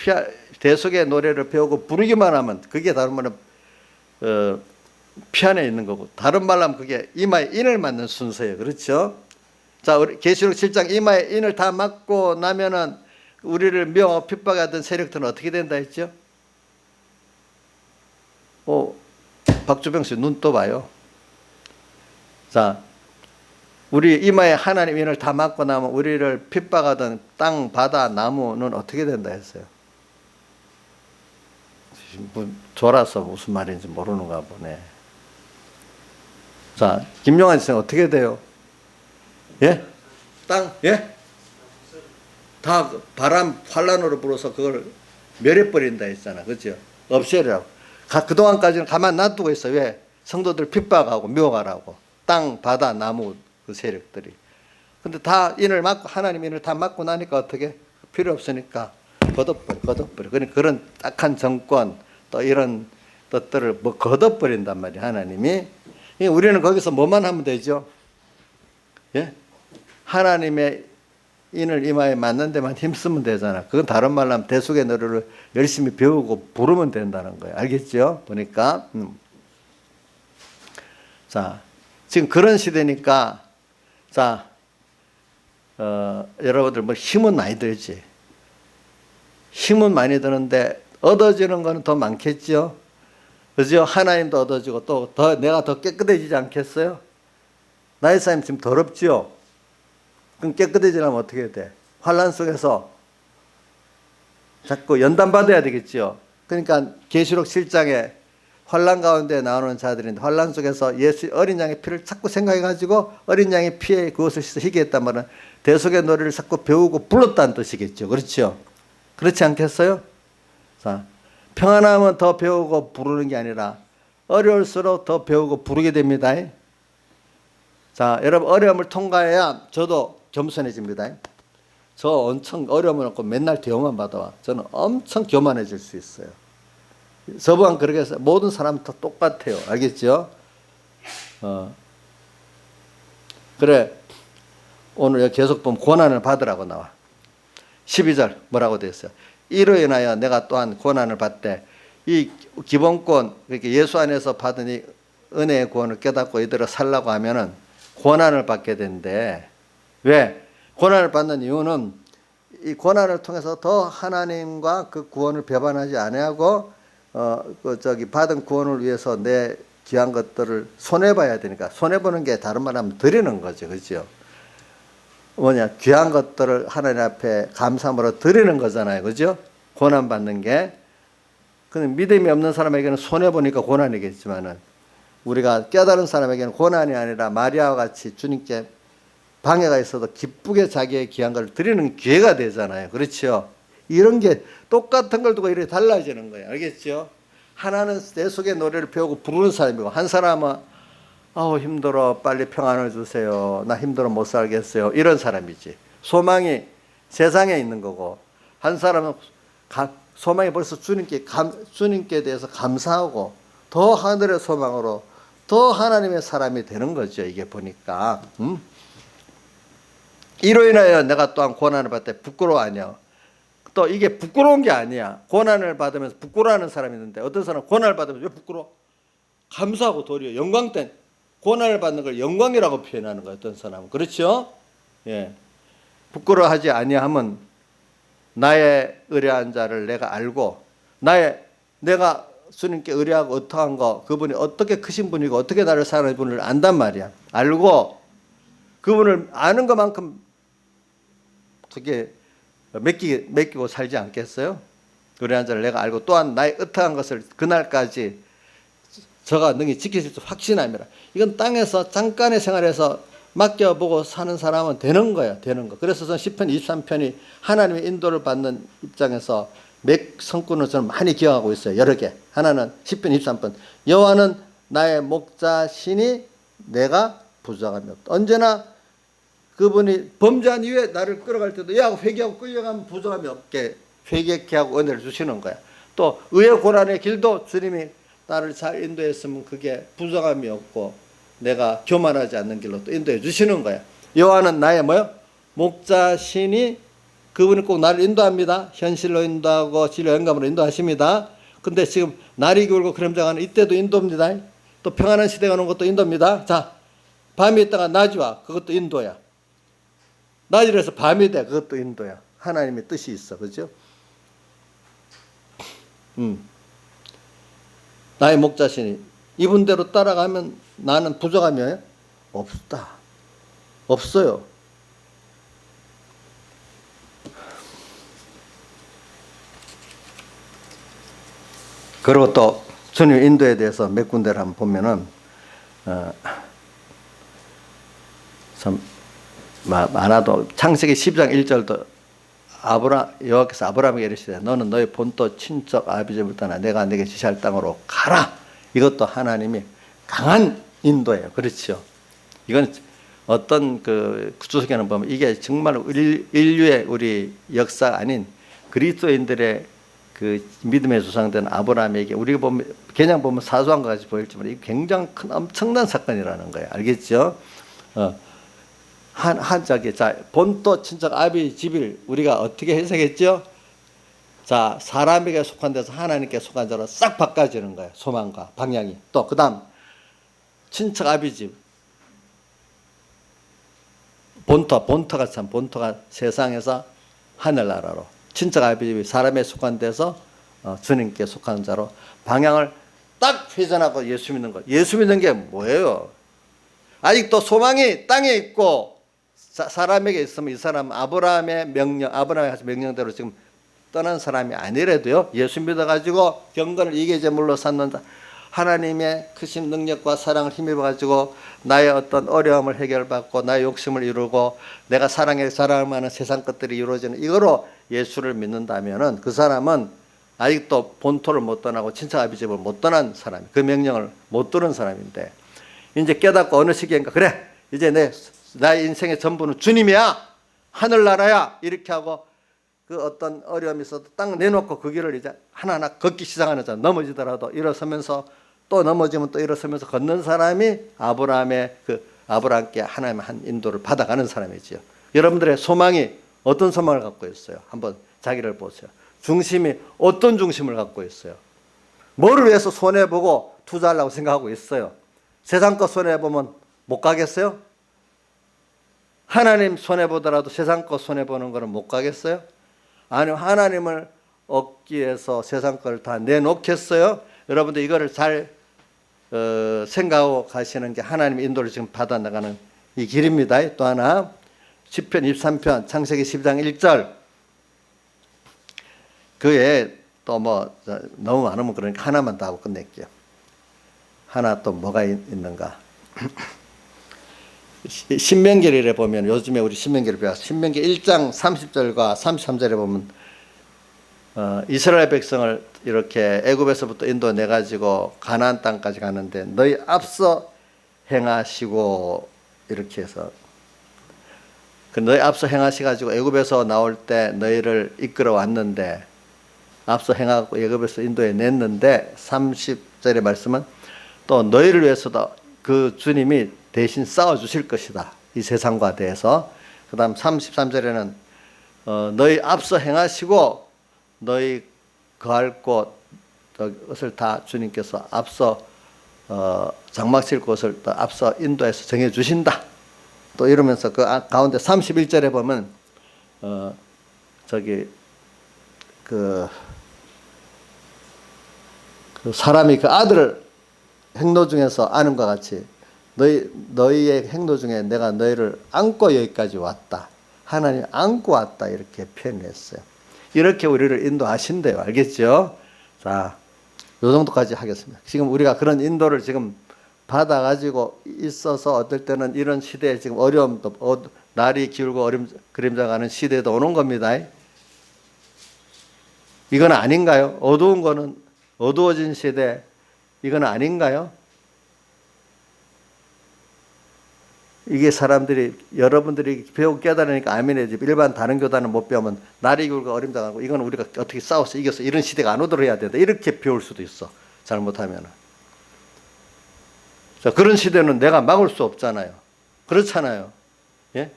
대속의 노래를 배우고 부르기만 하면 그게 다른 말은 피 안에 있는 거고 다른 말로 하면 그게 이마에 인을 맞는 순서예요. 그렇죠? 자, 우리 계시록 7장 이마에 인을 다 맞고 나면은 우리를 미워하고 핍박하던 세력들은 어떻게 된다 했죠? 박주병 씨 눈 떠봐요. 자, 우리 이마에 하나님 인을 다 맞고 나면 우리를 핍박하던 땅, 바다, 나무는 어떻게 된다 했어요? 졸아서 무슨 말인지 모르는가 보네. 자, 김용환 씨는 어떻게 돼요? 예? 땅, 예? 다 바람 환란으로 불어서 그걸 멸해버린다 했잖아. 그죠? 없애라고. 그동안까지는 가만 놔두고 있어. 왜? 성도들 핍박하고 미워하라고. 땅, 바다, 나무 그 세력들이. 근데 다 인을 맞고 하나님 인을 다 맞고 나니까 어떻게? 필요 없으니까 걷어버려. 그런 딱한 정권 또 이런 것들을 뭐 걷어버린단 말이야 하나님이. 우리는 거기서 뭐만 하면 되죠? 예? 하나님의 인을 이마에 맞는 데만 힘쓰면 되잖아. 그건 다른 말로 하면 대속의 노래를 열심히 배우고 부르면 된다는 거예요. 알겠죠? 보니까. 자, 지금 그런 시대니까 자, 여러분들 뭐 힘은 많이 들지. 힘은 많이 드는데 얻어지는 거는 더 많겠죠. 그죠? 하나님도 얻어지고 또 더 내가 더 깨끗해지지 않겠어요? 나의 삶이 지금 더럽죠? 그럼 깨끗해지려면 어떻게 돼? 환란 속에서 자꾸 연단받아야 되겠죠. 그러니까 계시록 7장에 환란 가운데 나오는 자들인데 환란 속에서 예수 어린 양의 피를 자꾸 생각해가지고 어린 양의 피에 그것을 씻어 희귀했단 말은 대속의 노래를 자꾸 배우고 불렀다는 뜻이겠죠. 그렇죠? 그렇지 않겠어요? 자, 평안하면 더 배우고 부르는 게 아니라 어려울수록 더 배우고 부르게 됩니다. 자, 여러분 어려움을 통과해야 저도 겸손해집니다. 저 엄청 어려움을 갖고 맨날 대우만 받아와. 저는 엄청 교만해질 수 있어요. 저번 그렇게 해서 모든 사람 다 똑같아요. 알겠죠? 그래 오늘 계속 보면 고난을 받으라고 나와. 12절 뭐라고 되어 있어요? 이로 인하여 내가 또한 고난을 받되 이 기본권 이렇게 예수 안에서 받은 이 은혜의 구원을 깨닫고 이대로 살라고 하면은 고난을 받게 된대. 왜? 고난을 받는 이유는 이 고난을 통해서 더 하나님과 그 구원을 배반하지 아니하고 받은 구원을 위해서 내 귀한 것들을 손해봐야 되니까, 손해보는 게 다른 말하면 드리는 거죠. 그렇죠? 뭐냐, 귀한 것들을 하나님 앞에 감사함으로 드리는 거잖아요. 그죠? 고난받는 게. 근데 믿음이 없는 사람에게는 손해보니까 고난이겠지만은, 우리가 깨달은 사람에게는 고난이 아니라 마리아와 같이 주님께 방해가 있어도 기쁘게 자기의 귀한 걸 드리는 기회가 되잖아요. 그렇죠? 이런 게 똑같은 걸 두고 이렇게 달라지는 거예요. 알겠죠? 하나는 내 속에 노래를 배우고 부르는 사람이고, 한 사람은 아우 힘들어 빨리 평안을 주세요. 나 힘들어 못 살겠어요. 이런 사람이지. 소망이 세상에 있는 거고, 한 사람은 소망이 벌써 주님께 대해서 감사하고 더 하늘의 소망으로 더 하나님의 사람이 되는 거죠. 이게 보니까. 이로 인하여 내가 또한 고난을 받을 때 부끄러워하냐. 또 이게 부끄러운 게 아니야. 고난을 받으면서 부끄러워하는 사람이 있는데, 어떤 사람은 고난을 받으면서 왜 부끄러워? 감사하고 도리어 영광 때 고난을 받는 걸 영광이라고 표현하는 거예요. 어떤 사람은. 그렇죠? 예. 부끄러워하지 아니하면 나의 의뢰한 자를 내가 알고, 내가 주님께 의뢰하고 어떠한 거, 그분이 어떻게 크신 분이고 어떻게 나를 사랑하는 분을 안단 말이야. 알고 그분을 아는 것만큼 그게 맡기고 살지 않겠어요? 의뢰한 자를 내가 알고 또한 나의 어떠한 것을 그날까지 저가 능히 지키실 줄 확신함이라. 이건 땅에서 잠깐의 생활에서 맡겨보고 사는 사람은 되는 거예요. 되는 거. 그래서 저는 시편 23편이 하나님의 인도를 받는 입장에서 몇 성구는 저는 많이 기억하고 있어요. 여러 개. 하나는 시편 23편. 여호와는 나의 목자시니 내가 부족함이 없다. 언제나 그분이 범죄한 이후에 나를 끌어갈 때도 야 회개하고 끌려가면 부족함이 없게 회개케 하고 은혜를 주시는 거야. 또 의의 고난의 길도 주님이 나를 잘 인도했으면 그게 부족함이 없고 내가 교만하지 않는 길로 또 인도해 주시는 거야. 여호와는 나의 뭐요? 목자시니 그분이 꼭 나를 인도합니다. 현실로 인도하고 진리와 영감으로 인도하십니다. 근데 지금 날이 기울고 그림자가는 이때도 인도입니다. 또 평안한 시대가 오는 것도 인도입니다. 자, 밤이 있다가 낮이 와. 그것도 인도야. 낮이라서 밤이 돼. 그것도 인도야. 하나님의 뜻이 있어. 그죠? 나의 목자시니 이분대로 따라가면 나는 부족함이 없다. 없어요. 그리고 또 주님 인도에 대해서 몇 군데를 한번 보면은 참 많아도 창세기 10장 1절도 여호와께서 아브라함에게 이르시되 너는 너의 본토 친척 아비집을 떠나 내가 네게 지시할 땅으로 가라. 이것도 하나님이 강한 인도예요. 그렇죠. 이건 어떤 그 구조석에는 보면 이게 정말 인류의 우리 역사 아닌 그리스도인들의 그 믿음의 조상된 아브라함에게 우리가 보면 그냥 보면 사소한 것 같이 보일지만 이게 굉장히 큰 엄청난 사건이라는 거예요. 알겠죠? 자, 본토 친척 아비 집을 우리가 어떻게 해석했죠? 자, 사람에게 속한 데서 하나님께 속한 자로 싹 바꿔지는 거예요. 소망과 방향이. 또 그 다음 친척 아비 집. 본토가 세상에서 하늘나라로. 친척 아비 집이 사람에 속한 데서 주님께 속한 자로 방향을 딱 회전하고 예수 믿는 것. 예수 믿는 게 뭐예요? 아직도 소망이 땅에 있고 사람에게 있으면 이 사람 아브라함의 명령대로 지금 떠난 사람이 아니래도요. 예수 믿어가지고 경건을 이게 제물로 삼는 하나님의 크신 능력과 사랑을 힘입어가지고 나의 어떤 어려움을 해결받고 나의 욕심을 이루고 내가 사랑을 만한 세상 것들이 이루어지는 이거로 예수를 믿는다면은 그 사람은 아직도 본토를 못 떠나고 친척 아비집을 못 떠난 사람, 그 명령을 못 들은 사람인데 이제 깨닫고 어느 시기인가 그래 이제 나의 인생의 전부는 주님이야 하늘나라야 이렇게 하고 그 어떤 어려움이 있어도 딱 내놓고 그 길을 이제 하나하나 걷기 시작하는 사람 넘어지더라도 일어서면서 또 넘어지면 또 일어서면서 걷는 사람이 아브라함께 하나님의 한 인도를 받아가는 사람이지요. 여러분들의 소망이 어떤 소망을 갖고 있어요? 한번 자기를 보세요. 중심이 어떤 중심을 갖고 있어요? 뭐를 위해서 손해보고 투자하려고 생각하고 있어요? 세상 것 손해보면 못 가겠어요? 하나님 손해보더라도 세상 거 손해보는 거는 못 가겠어요? 아니면 하나님을 얻기 위해서 세상 걸 다 내놓겠어요? 여러분들 이거를 잘 생각하고 가시는 게 하나님의 인도를 지금 받아나가는 이 길입니다. 또 하나 시편 23편 창세기 12장 1절 그에 또 뭐 너무 많으면 그러니까 하나만 더 하고 끝낼게요. 하나 또 뭐가 있는가? 신명기를 보면 요즘에 우리 신명기를 배워서 신명기 1장 30절과 33절에 보면 이스라엘 백성을 이렇게 애굽에서부터 인도내 가지고 가나안 땅까지 가는데 너희 앞서 행하시고 이렇게 해서 너희 앞서 행하시가지고 애굽에서 나올 때 너희를 이끌어 왔는데 앞서 행하고 애굽에서 인도에 냈는데 30절의 말씀은 또 너희를 위해서도 그 주님이 대신 싸워주실 것이다. 이 세상과 대해서. 그 다음 33절에는 너희 앞서 행하시고 너희 거할 곳을 다 주님께서 앞서 장막 칠 곳을 또 앞서 인도해서 정해주신다. 또 이러면서 그 가운데 31절에 보면 그 사람이 그 아들을 행로 중에서 아는 것 같이 너희의 행로 중에 내가 너희를 안고 여기까지 왔다. 하나님 안고 왔다. 이렇게 표현했어요. 이렇게 우리를 인도하신대요. 알겠죠? 자, 요 정도까지 하겠습니다. 지금 우리가 그런 인도를 지금 받아가지고 있어서 어떨 때는 이런 시대에 지금 어려움도 날이 기울고 그림자 가는 시대도 오는 겁니다. 이건 아닌가요? 어두운 거는 어두워진 시대 이건 아닌가요? 이게 사람들이 여러분들이 배우고 깨달으니까 아멘이지 일반 다른 교단은 못 배우면 날이 기울고 어림당하고 이건 우리가 어떻게 싸워서 이겨서 이런 시대가 안 오도록 해야 된다 이렇게 배울 수도 있어. 잘못하면. 자, 그런 시대는 내가 막을 수 없잖아요. 그렇잖아요. 예?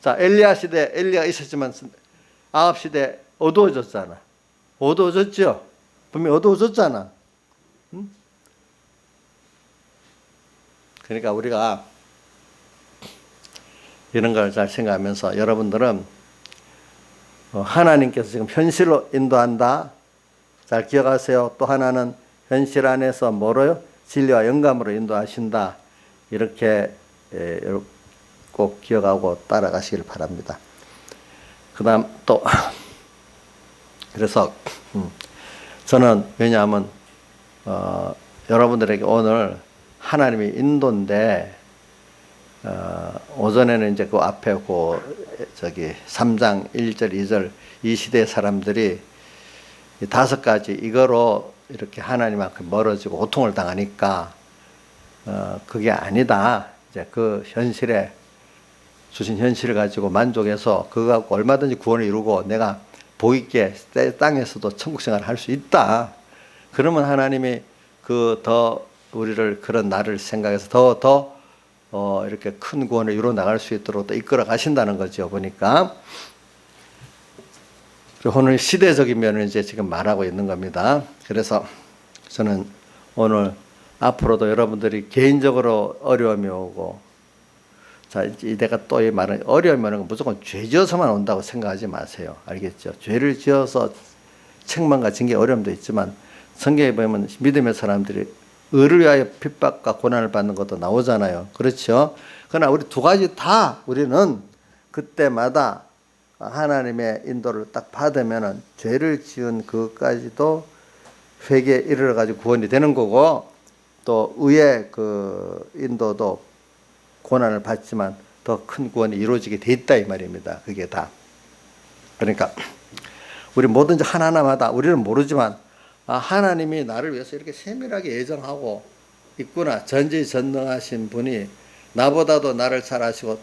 자, 엘리야 시대 엘리야가 있었지만 아합 시대 어두워졌잖아. 어두워졌죠? 분명히 어두워졌잖아. 응? 그러니까 우리가 이런 걸 잘 생각하면서 여러분들은 하나님께서 지금 현실로 인도한다. 잘 기억하세요. 또 하나는 현실 안에서 뭐로요? 진리와 영감으로 인도하신다. 이렇게 꼭 기억하고 따라가시길 바랍니다. 그 다음 또 그래서 저는 왜냐하면 여러분들에게 오늘 하나님의 인도인데 오전에는 이제 그 앞에 그 3장 1절 2절 이 시대 사람들이 5가지 이거로 이렇게 하나님 앞에 멀어지고 고통을 당하니까 그게 아니다. 이제 그 현실에 주신 현실을 가지고 만족해서 그거 갖고 얼마든지 구원을 이루고 내가 복 있게 땅에서도 천국 생활을 할 수 있다. 그러면 하나님이 그 더 우리를 그런 날을 생각해서 더 이렇게 큰 구원을 이루어 나갈 수 있도록 또 이끌어 가신다는 거죠. 보니까. 오늘 시대적인 면을 이제 지금 말하고 있는 겁니다. 그래서 저는 오늘 앞으로도 여러분들이 개인적으로 어려움이 오고, 자, 내가 또 이 말은 어려움이 오는 건 무조건 죄 지어서만 온다고 생각하지 마세요. 알겠죠? 죄를 지어서 책망과 징계 어려움도 있지만 성경에 보면 믿음의 사람들이 의를 위하여 핍박과 고난을 받는 것도 나오잖아요. 그렇죠? 그러나 우리 2가지 다 우리는 그때마다 하나님의 인도를 딱 받으면은 죄를 지은 그것까지도 회개에 이르러 가지고 구원이 되는 거고 또 의의 그 인도도 고난을 받지만 더 큰 구원이 이루어지게 돼 있다 이 말입니다. 그게 다. 그러니까 우리 뭐든지 하나하나마다 우리는 모르지만 하나님이 나를 위해서 이렇게 세밀하게 예정하고 있구나. 전지전능하신 분이 나보다도 나를 잘 아시고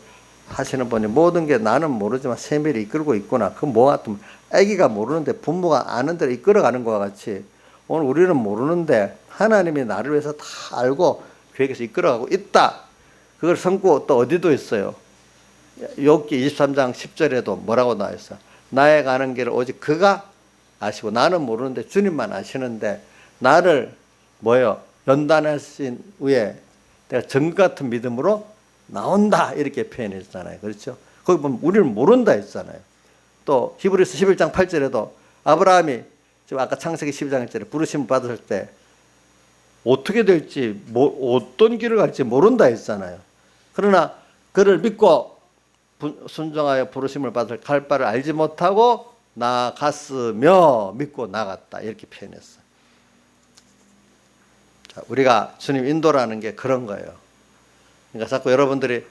하시는 분이 모든 게 나는 모르지만 세밀히 이끌고 있구나. 그 뭐 같으면 아기가 모르는데 부모가 아는 대로 이끌어가는 것과 같이 오늘 우리는 모르는데 하나님이 나를 위해서 다 알고 계획해서 이끌어가고 있다. 그걸 성구 또 어디도 있어요. 욥기 23장 10절에도 뭐라고 나와 있어? 나의 가는 길을 오직 그가 아시고 나는 모르는데 주님만 아시는데 나를 연단하신 후에 내가 정 같은 믿음으로 나온다 이렇게 표현했잖아요. 그렇죠? 거기 보면 우리는 모른다 했잖아요. 또 히브리서 11장 8절에도 아브라함이 지금 아까 창세기 12장 1절에 부르심을 받았을 때 어떻게 될지 어떤 길을 갈지 모른다 했잖아요. 그러나 그를 믿고 순종하여 부르심을 받을 갈 바를 알지 못하고 나아갔으며 믿고 나갔다 이렇게 표현했어요. 자, 우리가 주님 인도라는 게 그런 거예요. 그러니까 자꾸 여러분들이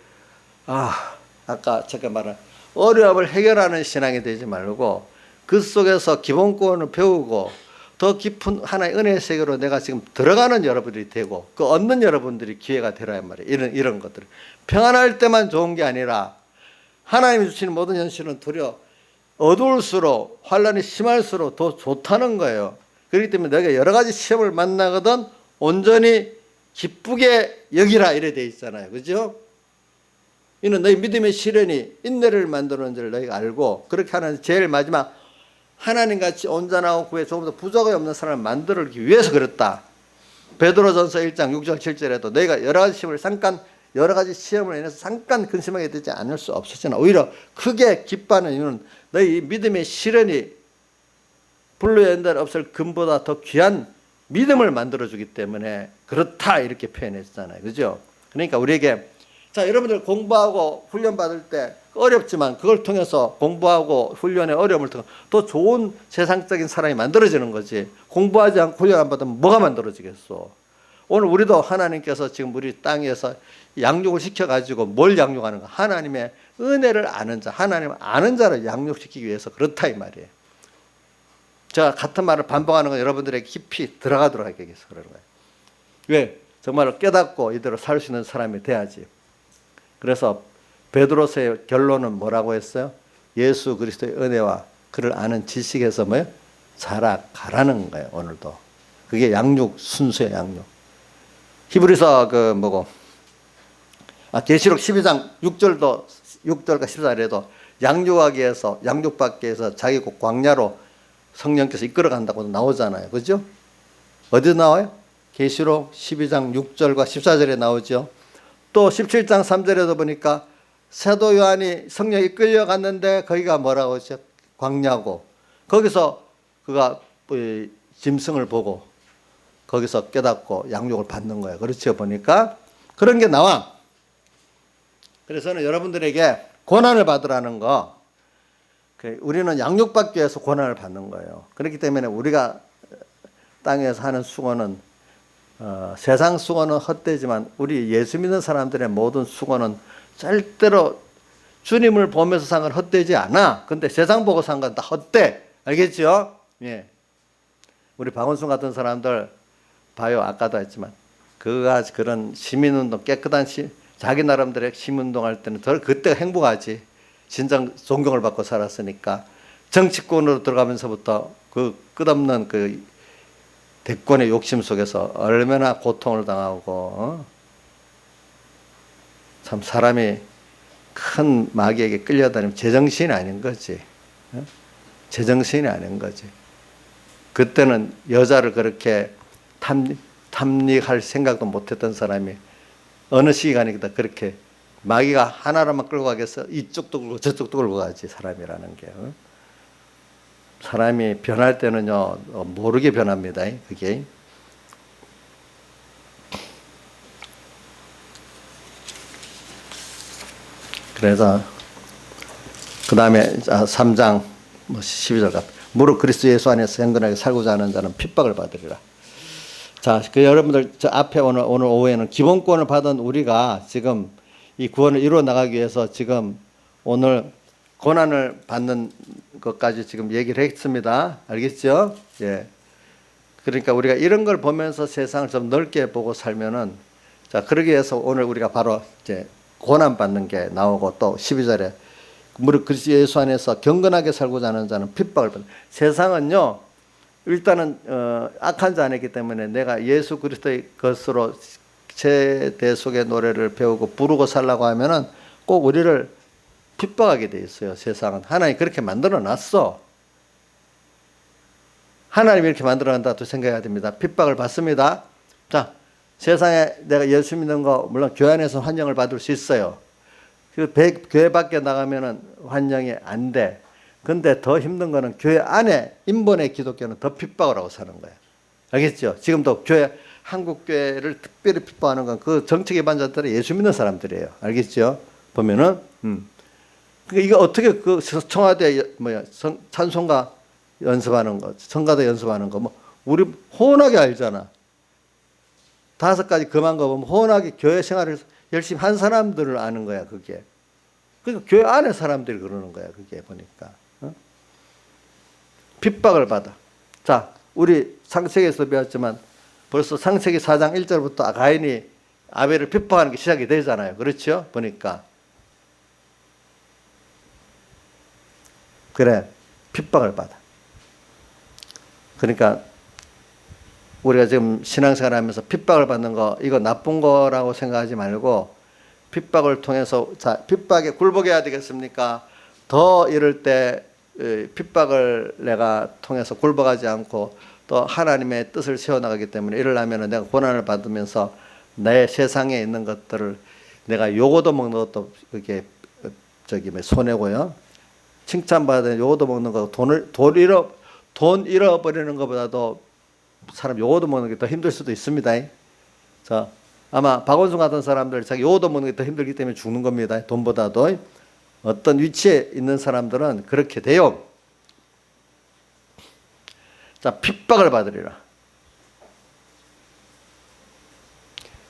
아까 제가 말한 어려움을 해결하는 신앙이 되지 말고 그 속에서 기본권을 배우고 더 깊은 하나의 은혜의 세계로 내가 지금 들어가는 여러분들이 되고 그 얻는 여러분들이 기회가 되란 말이에요. 이런 것들. 평안할 때만 좋은 게 아니라 하나님이 주시는 모든 현실은 도리어 어두울수록 환란이 심할수록 더 좋다는 거예요. 그렇기 때문에 내가 여러 가지 시험을 만나거든 온전히 기쁘게 여기라 이래 돼 있잖아요. 그죠? 이는 너희 믿음의 시련이 인내를 만드는 줄 너희가 알고 그렇게 하는 제일 마지막 하나님같이 온전하고 그에 조금 더 부족이 없는 사람을 만들기 위해서 그랬다. 베드로전서 1장 6절 7절에도 너희가 여러 가지 시험을 인해서 잠깐 근심하게 되지 않을 수 없었으나 오히려 크게 기뻐하는 이유는 너희 믿음의 시련이 불로 연단 없을 금보다 더 귀한 믿음을 만들어주기 때문에 그렇다 이렇게 표현했잖아요. 그죠? 그러니까 우리에게 자 여러분들 공부하고 훈련 받을 때 어렵지만 그걸 통해서 공부하고 훈련의 어려움을 통해 더 좋은 세상적인 사람이 만들어지는 거지. 공부하지 않고 훈련 안 받으면 뭐가 만들어지겠어. 오늘 우리도 하나님께서 지금 우리 땅에서 양육을 시켜가지고 뭘 양육하는가. 하나님의 은혜를 아는 자, 하나님을 아는 자를 양육시키기 위해서 그렇다 이 말이에요. 제가 같은 말을 반복하는 건 여러분들에게 깊이 들어가도록 하기 위해서 그러는 거예요. 왜? 정말 깨닫고 이대로 살 수 있는 사람이 돼야지. 그래서 베드로서의 결론은 뭐라고 했어요? 예수 그리스도의 은혜와 그를 아는 지식에서 뭐예요? 자라가라는 거예요. 오늘도. 그게 양육, 순수의 양육. 히브리서 계시록 12장 6절과 14절에도 양육하기 위해서 양육받기 위해서 자기 광야로 성령께서 이끌어 간다고 나오잖아요. 그죠? 어디 나와요? 계시록 12장 6절과 14절에 나오죠. 또 17장 3절에도 보니까 사도 요한이 성령이 이끌려 갔는데 거기가 뭐라고 했죠? 광야고. 거기서 그가 짐승을 보고 거기서 깨닫고 양육을 받는 거예요. 그렇죠? 보니까 그런 게 나와. 그래서 저는 여러분들에게 고난을 받으라는 거, 우리는 양육받기 위해서 고난을 받는 거예요. 그렇기 때문에 우리가 땅에서 하는 수고는 세상 수고는 헛되지만 우리 예수 믿는 사람들의 모든 수고는 절대로 주님을 보면서 산 건 헛되지 않아. 근데 세상 보고 산 건 다 헛돼. 알겠죠? 예. 우리 박원순 같은 사람들 봐요. 아까도 했지만 그런 시민운동 깨끗한 자기 나름대로 시민운동할 때는 그때가 행복하지. 진정 존경을 받고 살았으니까 정치권으로 들어가면서부터 그 끝없는 그 대권의 욕심 속에서 얼마나 고통을 당하고 참 사람이 큰 마귀에게 끌려다니면 제정신이 아닌 거지. 제정신이 아닌 거지. 그때는 여자를 그렇게 탐닉할 생각도 못했던 사람이 어느 시간이다 그렇게 마귀가 하나로만 끌고 가겠어. 이쪽도 끌고 저쪽도 끌고 가지 사람이라는 게. 사람이 변할 때는요 모르게 변합니다. 그게. 그래서 그 다음에 3장 12절 같은 무릇 그리스도 예수 안에서 행건하게 살고자 하는 자는 핍박을 받으리라. 자, 여러분들 저 앞에 오늘 오후에는 기본권을 받은 우리가 지금 이 구원을 이루어 나가기 위해서 지금 오늘 고난을 받는 것까지 지금 얘기를 했습니다. 알겠죠? 예. 그러니까 우리가 이런 걸 보면서 세상을 좀 넓게 보고 살면은 자, 그러기 위해서 오늘 우리가 바로 이제 고난 받는 게 나오고 또 12절에 무릇 그리스도 예수 안에서 경건하게 살고자 하는 자는 핍박을 받는. 세상은요 일단은 악한 자 아니기 때문에 내가 예수 그리스도의 것으로 제 대속의 노래를 배우고 부르고 살라고 하면은 꼭 우리를 핍박하게 돼 있어요. 세상은 하나님이 그렇게 만들어 놨어. 하나님이 이렇게 만들어 놨다고 생각해야 됩니다. 핍박을 받습니다. 자, 세상에 내가 예수 믿는 거 물론 교회 안에서 환영을 받을 수 있어요. 교회 밖에 나가면은 환영이 안 돼. 근데 더 힘든 거는 교회 안에 인본의 기독교는 더 핍박을 하고 사는 거예요. 알겠죠? 지금도 한국 교회를 특별히 핍박하는 건 그 정책 위반자들이 예수 믿는 사람들이에요. 알겠죠? 보면은, 이거 어떻게 그 청와대 찬송가 연습하는 거, 성가대 연습하는 거, 우리 호원하게 알잖아. 5가지 금한 거 보면 호원하게 교회 생활을 열심히 한 사람들을 아는 거야, 그게. 그러니까 교회 안에 사람들이 그러는 거야, 그게 보니까. 핍박을 받아. 자, 우리 창세기에서 배웠지만 벌써 창세기 4장 1절부터 가인이 아벨을 핍박하는 게 시작이 되잖아요. 그렇죠? 보니까. 그래, 핍박을 받아. 그러니까 우리가 지금 신앙생활 하면서 핍박을 받는 거, 이거 나쁜 거라고 생각하지 말고 핍박을 통해서, 자, 핍박에 굴복해야 되겠습니까? 더 이럴 때 핍박을 내가 통해서 굴복하지 않고 또 하나님의 뜻을 세워나가기 때문에 이러려면 내가 고난을 받으면서 내 세상에 있는 것들을 내가 요거도 먹는 것도 그게 손해고요. 칭찬받은 요거도 먹는 거, 돈 잃어버리는 것보다도 사람 요거도 먹는 게 더 힘들 수도 있습니다. 자, 아마 박원순 같은 사람들 자기 요거도 먹는 게 더 힘들기 때문에 죽는 겁니다. 돈보다도. 어떤 위치에 있는 사람들은 그렇게 돼요. 자, 핍박을 받으리라.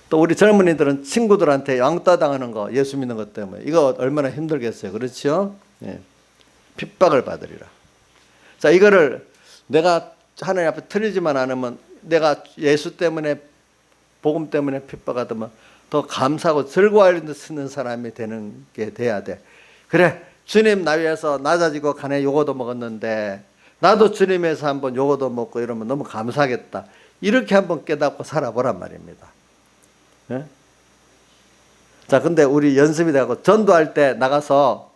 또 우리 젊은이들은 친구들한테 왕따 당하는 거, 예수 믿는 것 때문에 이거 얼마나 힘들겠어요. 그렇죠? 예. 핍박을 받으리라. 자, 이거를 내가 하나님 앞에 틀리지만 않으면, 내가 예수 때문에, 복음 때문에 핍박받으면 더 감사하고 즐거워하는 사람이 되는 게 돼야 돼. 그래, 주님 나 위해서 낮아지고 간에 요거도 먹었는데 나도 주님에서 한번 요거도 먹고 이러면 너무 감사하겠다. 이렇게 한번 깨닫고 살아보란 말입니다. 예? 자, 근데 우리 연습이 되고 전도할 때 나가서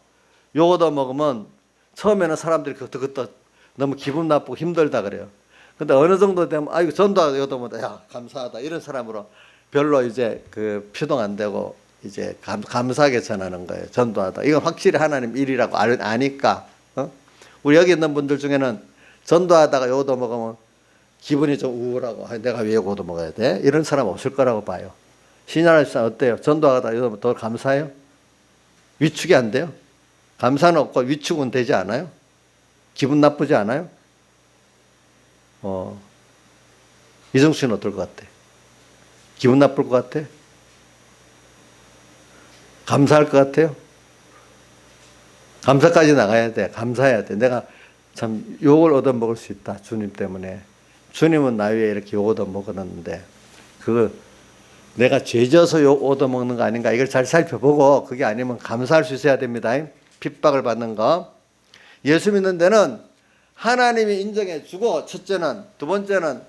요거도 먹으면 처음에는 사람들이 그것도 너무 기분 나쁘고 힘들다 그래요. 근데 어느 정도 되면 이거 전도하고 요거도 먹다, 야 감사하다, 이런 사람으로 별로 이제 그 표동 안 되고 이제 감사하게 전하는 거예요. 전도하다. 이건 확실히 하나님 일이라고 아니까. 우리 여기 있는 분들 중에는 전도하다가 요거도 먹으면 기분이 좀 우울하고, 내가 왜 요거도 먹어야 돼? 이런 사람 없을 거라고 봐요. 신현아 씨 어때요? 전도하다 요거 더 감사해요? 위축이 안 돼요? 감사는 없고 위축은 되지 않아요? 기분 나쁘지 않아요? 이정수 씨는 어떨 것 같아? 기분 나쁠 것 같아? 감사할 것 같아요? 감사까지 나가야 돼. 감사해야 돼. 내가 참 욕을 얻어먹을 수 있다. 주님 때문에. 주님은 나 위에 이렇게 욕 얻어먹었는데 그거 내가 죄져서 욕 얻어먹는 거 아닌가, 이걸 잘 살펴보고 그게 아니면 감사할 수 있어야 됩니다. 핍박을 받는 거. 예수 믿는 데는 하나님이 인정해 주고, 첫째는. 두 번째는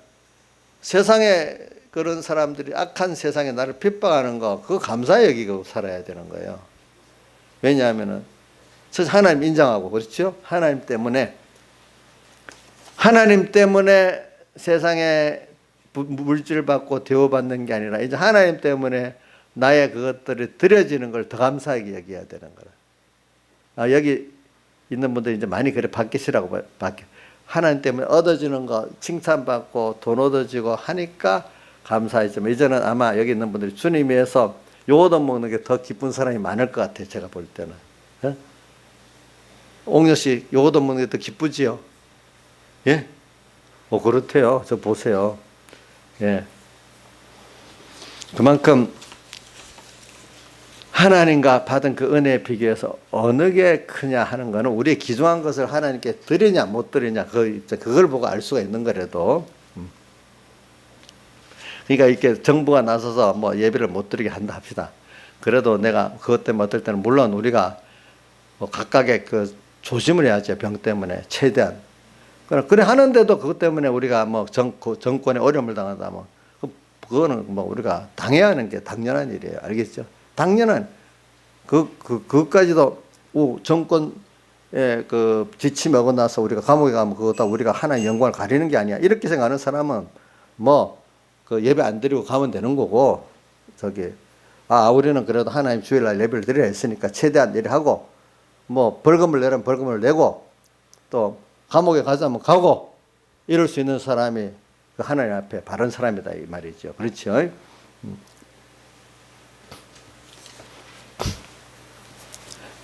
세상에 그런 사람들이, 악한 세상에 나를 핍박하는 거, 그거 감사히 여기고 살아야 되는 거예요. 왜냐하면은 하나님 인정하고, 그렇죠? 하나님 때문에 세상에 물질을 받고 대우받는 게 아니라 이제 하나님 때문에 나의 그것들이 드려지는 걸 더 감사하게 여겨야 되는 거라. 여기 있는 분들이 이제 많이 그래 바뀌시라고 봐요. 하나님 때문에 얻어지는 거, 칭찬받고 돈 얻어지고 하니까 감사하지만, 이제는 아마 여기 있는 분들이 주님 위해서 요거도 먹는 게 더 기쁜 사람이 많을 것 같아요. 제가 볼 때는. 예? 옥녀 씨 요거도 먹는 게 더 기쁘지요? 예? 그렇대요. 저 보세요. 예. 그만큼 하나님과 받은 그 은혜에 비교해서 어느 게 크냐 하는 거는 우리의 기중한 것을 하나님께 드리냐 못 드리냐, 그걸 보고 알 수가 있는 거라도. 그러니까 이렇게 정부가 나서서 뭐 예배를 못 드리게 한다 합시다. 그래도 내가 그것 때문에 어떨 때는 물론 우리가 뭐 각각의 그 조심을 해야죠. 병 때문에 최대한. 그래 하는데도 그것 때문에 우리가 뭐 정권에 어려움을 당한다면 그거는 뭐 우리가 당해야 하는 게 당연한 일이에요. 알겠죠? 당연한 그것까지도 정권의 그 지침이 어긋나서 우리가 감옥에 가면 그것도 우리가 하나의 영광을 가리는 게 아니야. 이렇게 생각하는 사람은 뭐 그 예배 안 드리고 가면 되는 거고, 우리는 그래도 하나님 주일날 예배를 드려야 했으니까 최대한 일을 하고, 뭐 벌금을 내려면 벌금을 내고, 또 감옥에 가자면 가고, 이럴 수 있는 사람이 그 하나님 앞에 바른 사람이다 이 말이죠. 그렇죠?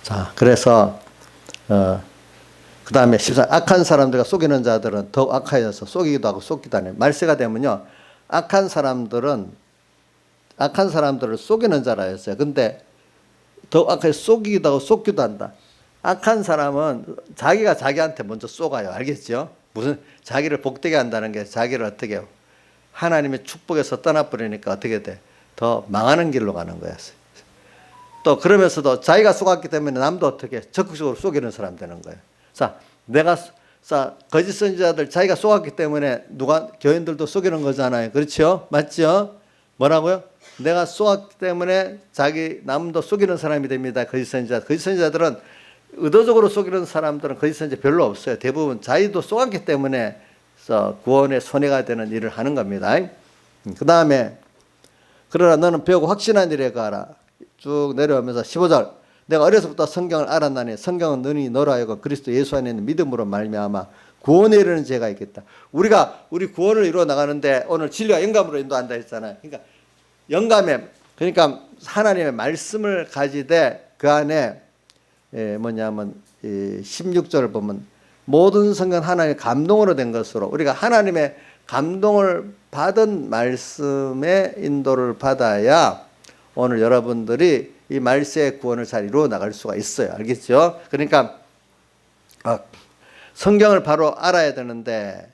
자, 그래서 그 다음에 14, 악한 사람들과 속이는 자들은 더욱 악하여서 속이기도 하고 속기도 하네. 말세가 되면요, 악한 사람들을 속이는 자라 했어요. 근데 더욱 악하여 속이기도 하고 속기도 한다. 악한 사람은 자기가 자기한테 먼저 속아요. 알겠죠? 무슨 자기를 복되게 한다는 게 자기를 어떻게 해요? 하나님의 축복에서 떠나버리니까 어떻게 돼? 더 망하는 길로 가는 거야. 또 그러면서도 자기가 속았기 때문에 남도 어떻게 적극적으로 속이는 사람 되는 거예요. 거짓 선지자들 자기가 속았기 때문에 교인들도 속이는 거잖아요. 그렇죠? 맞죠? 뭐라고요? 내가 속았기 때문에 남도 속이는 사람이 됩니다. 거짓 선지자들은 의도적으로 속이는 사람들은 거짓 선지자 별로 없어요. 대부분 자기도 속았기 때문에 구원에 손해가 되는 일을 하는 겁니다. 그 다음에 그러나 너는 배우고 확신한 일에 가라. 쭉 내려오면서 15절, 내가 어려서부터 성경을 알았나니 성경은 너로 하여금 그리스도 예수 안에 있는 믿음으로 말미암아 구원에 이르는 죄가 있겠다. 우리 구원을 이루어 나가는데 오늘 진리와 영감으로 인도한다 했잖아요. 그러니까 하나님의 말씀을 가지되 그 안에 뭐냐면 16절을 보면 모든 성경 하나님의 감동으로 된 것으로, 우리가 하나님의 감동을 받은 말씀의 인도를 받아야 오늘 여러분들이 이 말세의 구원을 잘 이루어 나갈 수가 있어요. 알겠죠? 그러니까 성경을 바로 알아야 되는데,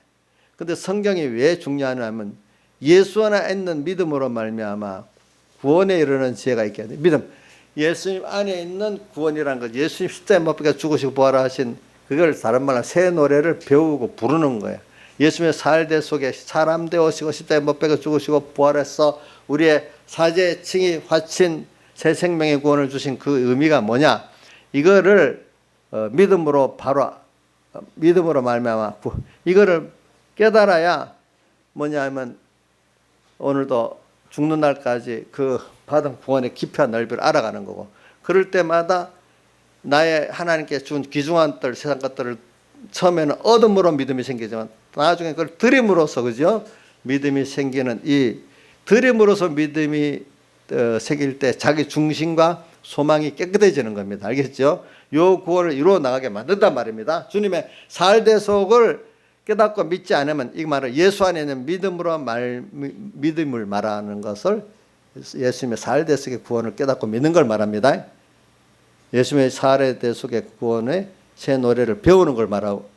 근데 성경이 왜 중요하냐면 예수 안에 있는 믿음으로 말미암아 구원에 이르는 지혜가 있게 돼. 믿음. 예수님 안에 있는 구원이라는 것, 예수님 십자가에 못 박혀 죽으시고 부활하신 그걸 다른 말로 새 노래를 배우고 부르는 거예요. 예수님의 살대 속에 사람 되어시고 십자가에 못 박혀 죽으시고 부활해서 우리의 사죄, 칭의, 화친 새 생명의 구원을 주신 그 의미가 뭐냐? 이거를 믿음으로 말미암아 이거를 깨달아야 뭐냐면 오늘도 죽는 날까지 그 받은 구원의 깊이와 넓이를 알아가는 거고, 그럴 때마다 나의 하나님께 준 귀중한 들, 세상 것들을 처음에는 얻음으로 믿음이 생기지만 나중에 그걸 드림으로써, 그죠? 믿음이 생기는 이 드림으로써 믿음이 생길 때 자기 중심과 소망이 깨끗해지는 겁니다. 알겠죠? 요 구원을 이루어 나가게 만든단 말입니다. 주님의 살대속을 깨닫고 믿지 않으면, 이 말을 예수 안에 있는 믿음을 말하는 것을, 예수님의 살대속의 구원을 깨닫고 믿는 걸 말합니다. 예수님의 살대속의 구원의 새 노래를 배우는 걸 말하고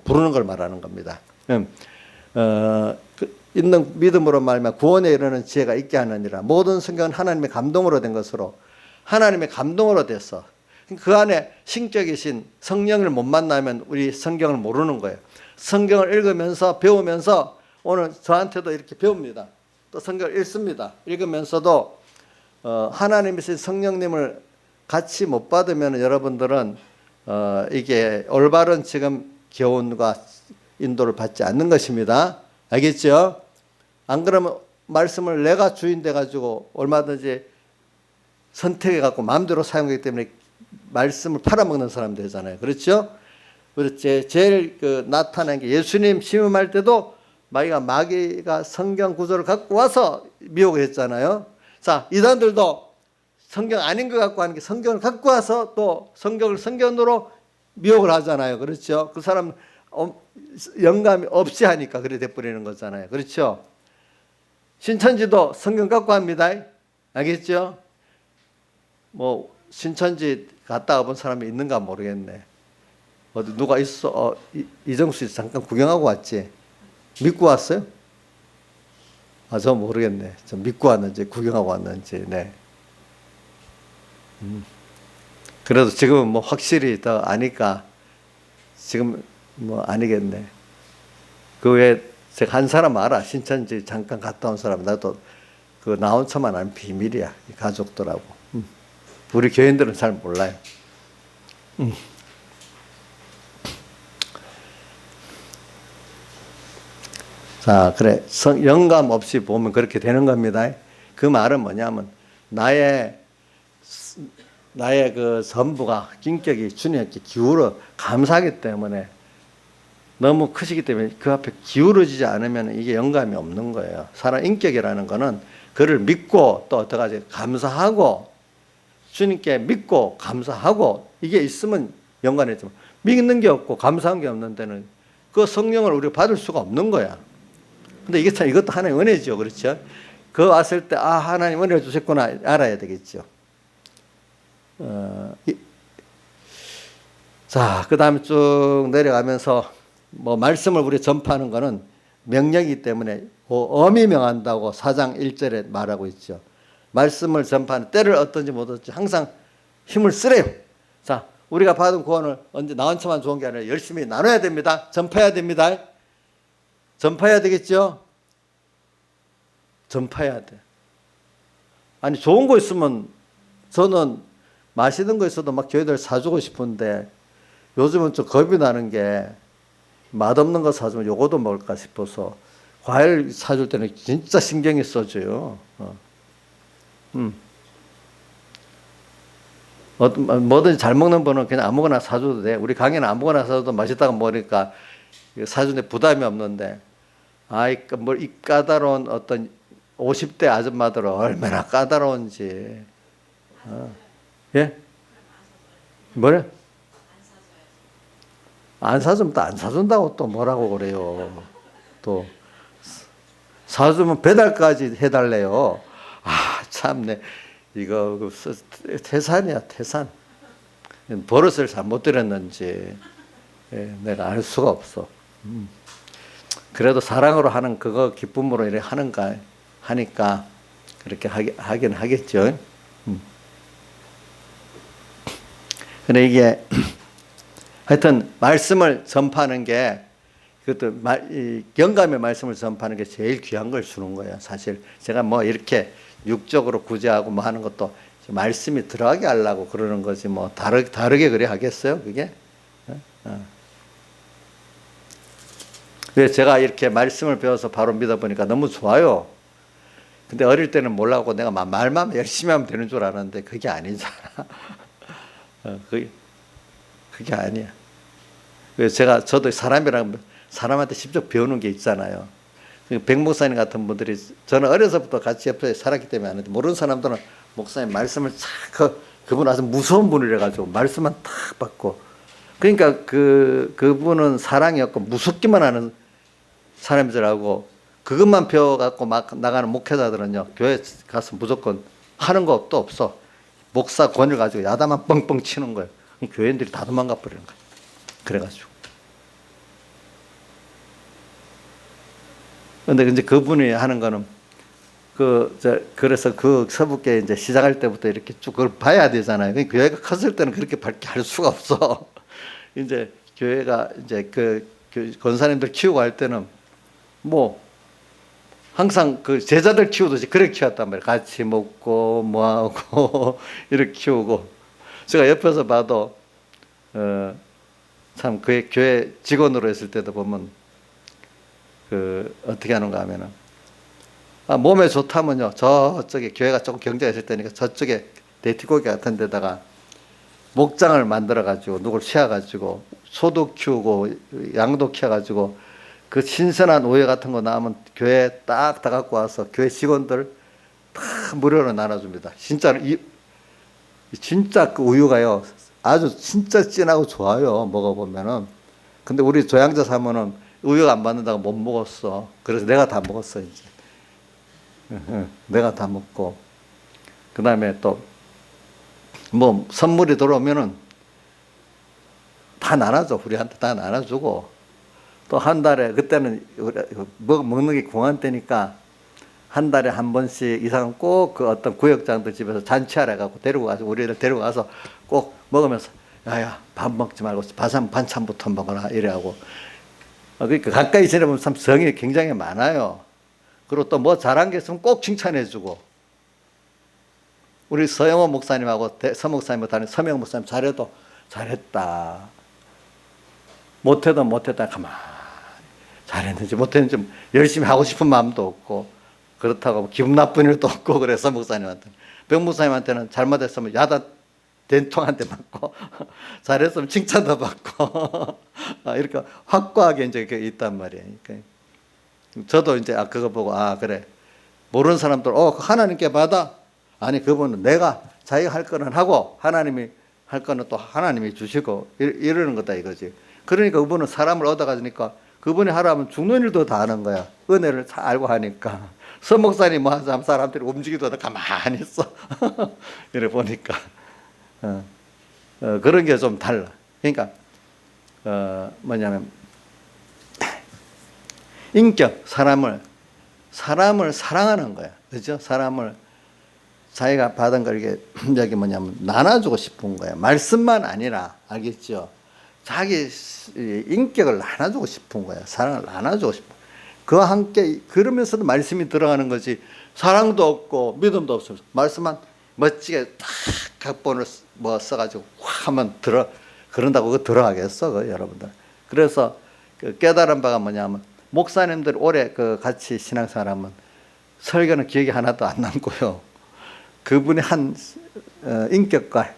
부르는 걸 말하는 겁니다. 있는 믿음으로 말하면 구원에 이르는 지혜가 있게 하느니라. 모든 성경은 하나님의 감동으로 된 것으로, 하나님의 감동으로 돼서 그 안에 신격이신 성령을 못 만나면 우리 성경을 모르는 거예요. 성경을 읽으면서 배우면서, 오늘 저한테도 이렇게 배웁니다. 또 성경을 읽습니다. 읽으면서도 하나님이신 성령님을 같이 못 받으면 여러분들은 이게 올바른 지금 교훈과 인도를 받지 않는 것입니다. 알겠죠? 안 그러면 말씀을 내가 주인 돼가지고 얼마든지 선택해 갖고 마음대로 사용하기 때문에 말씀을 팔아먹는 사람 되잖아요. 그렇죠? 그렇지. 제일 나타난 게 예수님 시험할 때도 마귀가 성경 구조를 갖고 와서 미혹을 했잖아요. 자, 이단들도 성경 아닌 것 갖고 하는 게 성경을 갖고 와서 또 성경을 성경으로 미혹을 하잖아요. 그렇죠? 그 사람 영감이 없이 하니까 그래 돼버리는 거잖아요. 그렇죠? 신천지도 성경 갖고 합니다. 알겠죠? 뭐 신천지 갔다 와본 사람이 있는가 모르겠네. 어디 누가 있어? 이정수 잠깐 구경하고 왔지? 믿고 왔어요? 저 모르겠네. 저 믿고 왔는지 구경하고 왔는지. 네. 그래도 지금은 뭐 확실히 더 아니까 지금 뭐 아니겠네. 그 외에 제가 한 사람 알아. 신천지 잠깐 갔다 온 사람. 나도 그 나온 척만 아는 비밀이야. 가족들하고. 우리 교인들은 잘 몰라요. 자, 그래. 영감 없이 보면 그렇게 되는 겁니다. 그 말은 뭐냐면 나의 그 전부가 인격이 주님께 기울어 감사하기 때문에 너무 크시기 때문에 그 앞에 기울어지지 않으면 이게 영감이 없는 거예요. 사람 인격이라는 거는 그를 믿고 또 어떡하지? 감사하고 주님께 믿고 감사하고 이게 있으면 영감이지만 믿는 게 없고 감사한 게 없는 데는 그 성령을 우리가 받을 수가 없는 거야. 근데 이게 참 이것도 하나의 은혜죠. 그렇죠? 그 왔을 때 아 하나님 은혜를 주셨구나 알아야 되겠죠. 자, 그 다음에 쭉 내려가면서 뭐 말씀을 우리 전파하는 거는 명령이기 때문에 엄히 명한다고 4장 1절에 말하고 있죠. 말씀을 전파하는 때를 어떤지 못 얻지 항상 힘을 쓰래요. 자, 우리가 받은 구원을 언제 나 혼자만 좋은 게 아니라 열심히 나눠야 됩니다. 전파해야 됩니다. 전파해야 되겠죠? 전파해야 돼. 아니 좋은 거 있으면 저는 맛있는 거 있어도 막 교회들 사주고 싶은데 요즘은 좀 겁이 나는 게 맛없는 거 사주면 요거도 먹을까 싶어서 과일 사줄 때는 진짜 신경이 써줘요. 뭐든지 잘 먹는 분은 그냥 아무거나 사줘도 돼. 우리 강의는 아무거나 사줘도 맛있다고 먹으니까 사주는데 부담이 없는데 뭐 이 까다로운 어떤 50대 아줌마들은 얼마나 까다로운지. 예? 뭐래? 안 사주면 또 안 사준다고 또 뭐라고 그래요. 또 사주면 배달까지 해달래요. 아 참네. 이거 태산이야 태산. 버릇을 잘못 들였는지 내가 알 수가 없어. 그래도 사랑으로 하는 그거 기쁨으로 이렇게 하는가 하니까 그렇게 하긴 하겠죠. 근데 이게 하여튼 말씀을 전파하는 게 그것도 영감의 말씀을 전파하는 게 제일 귀한 걸 주는 거예요. 사실 제가 뭐 이렇게 육적으로 구제하고 뭐 하는 것도 말씀이 들어가게 하려고 그러는 거지 뭐 다르게 그래 하겠어요 그게? 왜 제가 이렇게 말씀을 배워서 바로 믿어보니까 너무 좋아요. 근데 어릴 때는 몰라고 내가 말만 열심히 하면 되는 줄 알았는데 그게 아니잖아. 그게 아니야. 저도 사람한테 직접 배우는 게 있잖아요. 백 목사님 같은 분들이 저는 어려서부터 같이 옆에 살았기 때문에 아는데 모르는 사람들은 목사님 말씀을 그분 아주 무서운 분이라 가지고 말씀만 탁 받고 그러니까 그분은 사랑이 없고 무섭기만 하는 사람들하고 그것만 배워갖고 막 나가는 목회자들은요 교회 가서 무조건 하는 것도 없어. 목사 권을 가지고 야단만 뻥뻥 치는 거예요. 교회인들이 다 도망가 버리는 거예요. 그래가지고. 근데 이제 그분이 하는 거는 그래서 그 서북계 이제 시작할 때부터 이렇게 쭉 그걸 봐야 되잖아요. 교회가 컸을 때는 그렇게 밝게 할 수가 없어. 이제 교회가 이제 그 권사님들 키우고 할 때는 뭐 항상 그 제자들 키우듯이 그렇게 키웠단 말이에요. 같이 먹고 뭐하고 이렇게 키우고 제가 옆에서 봐도 참 그 교회 직원으로 했을 때도 보면 어떻게 하는가 하면은 몸에 좋다면요 저쪽에 교회가 조금 경제가 있을 때니까 저쪽에 돼지고기 같은 데다가 목장을 만들어 가지고 누굴 씌워 가지고 소도 키우고 양도 키워 가지고 그 신선한 우유 같은 거 나오면 교회에 딱 다 갖고 와서 교회 직원들 다 무료로 나눠줍니다. 진짜 그 우유가요 아주 진짜 진하고 좋아요 먹어보면은. 근데 우리 조양자 사모는 우유가 안 받는다고 못 먹었어. 그래서 내가 다 먹었어 이제. 내가 다 먹고 그 다음에 또 뭐 선물이 들어오면은 다 나눠줘. 우리한테 다 나눠주고 또 한 달에 그때는 먹는 게 공안 때니까 한 달에 한 번씩 이상은 꼭 그 어떤 구역장들 집에서 잔치하러 가고 데리고 가서 우리를 데리고 가서 꼭 먹으면서 야야 밥 먹지 말고 반찬부터 먹어라 이래하고 그러니까 가까이 지내보면 참 성이 굉장히 많아요. 그리고 또 뭐 잘한 게 있으면 꼭 칭찬해주고 우리 서영호 목사님하고 서 목사님하고 다른 서명 목사님 잘해도 잘했다 못해도 못했다 가만히 잘했는지 못했는지 열심히 하고 싶은 마음도 없고 그렇다고 기분 나쁜 일도 없고 그래서 목사님한테 백목사님한테는 잘못했으면 야단 된통한테 맞고 잘했으면 칭찬도 받고 이렇게 확고하게 이제 있단 말이에요. 그러니까 저도 이제 그거 보고 그래 모르는 사람들 하나님께 받아. 아니 그분은 내가 자기가 할 거는 하고 하나님이 할 거는 또 하나님이 주시고 이러는 거다 이거지. 그러니까 그분은 사람을 얻어가지니까 그분이 하라면 죽는 일도 다 하는 거야. 은혜를 다 알고 하니까. 서목사님 뭐 하자 사람들이 움직이도 가만히 있어. 이래 보니까 그런 게 좀 달라. 그러니까 뭐냐면 인격 사람을 사랑하는 거야. 그죠? 사람을 자기가 받은 걸 이게 여기 뭐냐면 나눠주고 싶은 거야. 말씀만 아니라 알겠죠? 자기 인격을 나눠주고 싶은 거야. 사랑을 나눠주고 싶어. 그와 함께 그러면서도 말씀이 들어가는 거지. 사랑도 없고 믿음도 없어. 말씀만 멋지게 딱 각본을 뭐 써가지고 확 하면 그런다고 그거 들어가겠어, 그 여러분들. 그래서 그 깨달은 바가 뭐냐면 목사님들 오래 그 같이 신앙생활하면 설교는 기억이 하나도 안 남고요. 그분의 한 인격과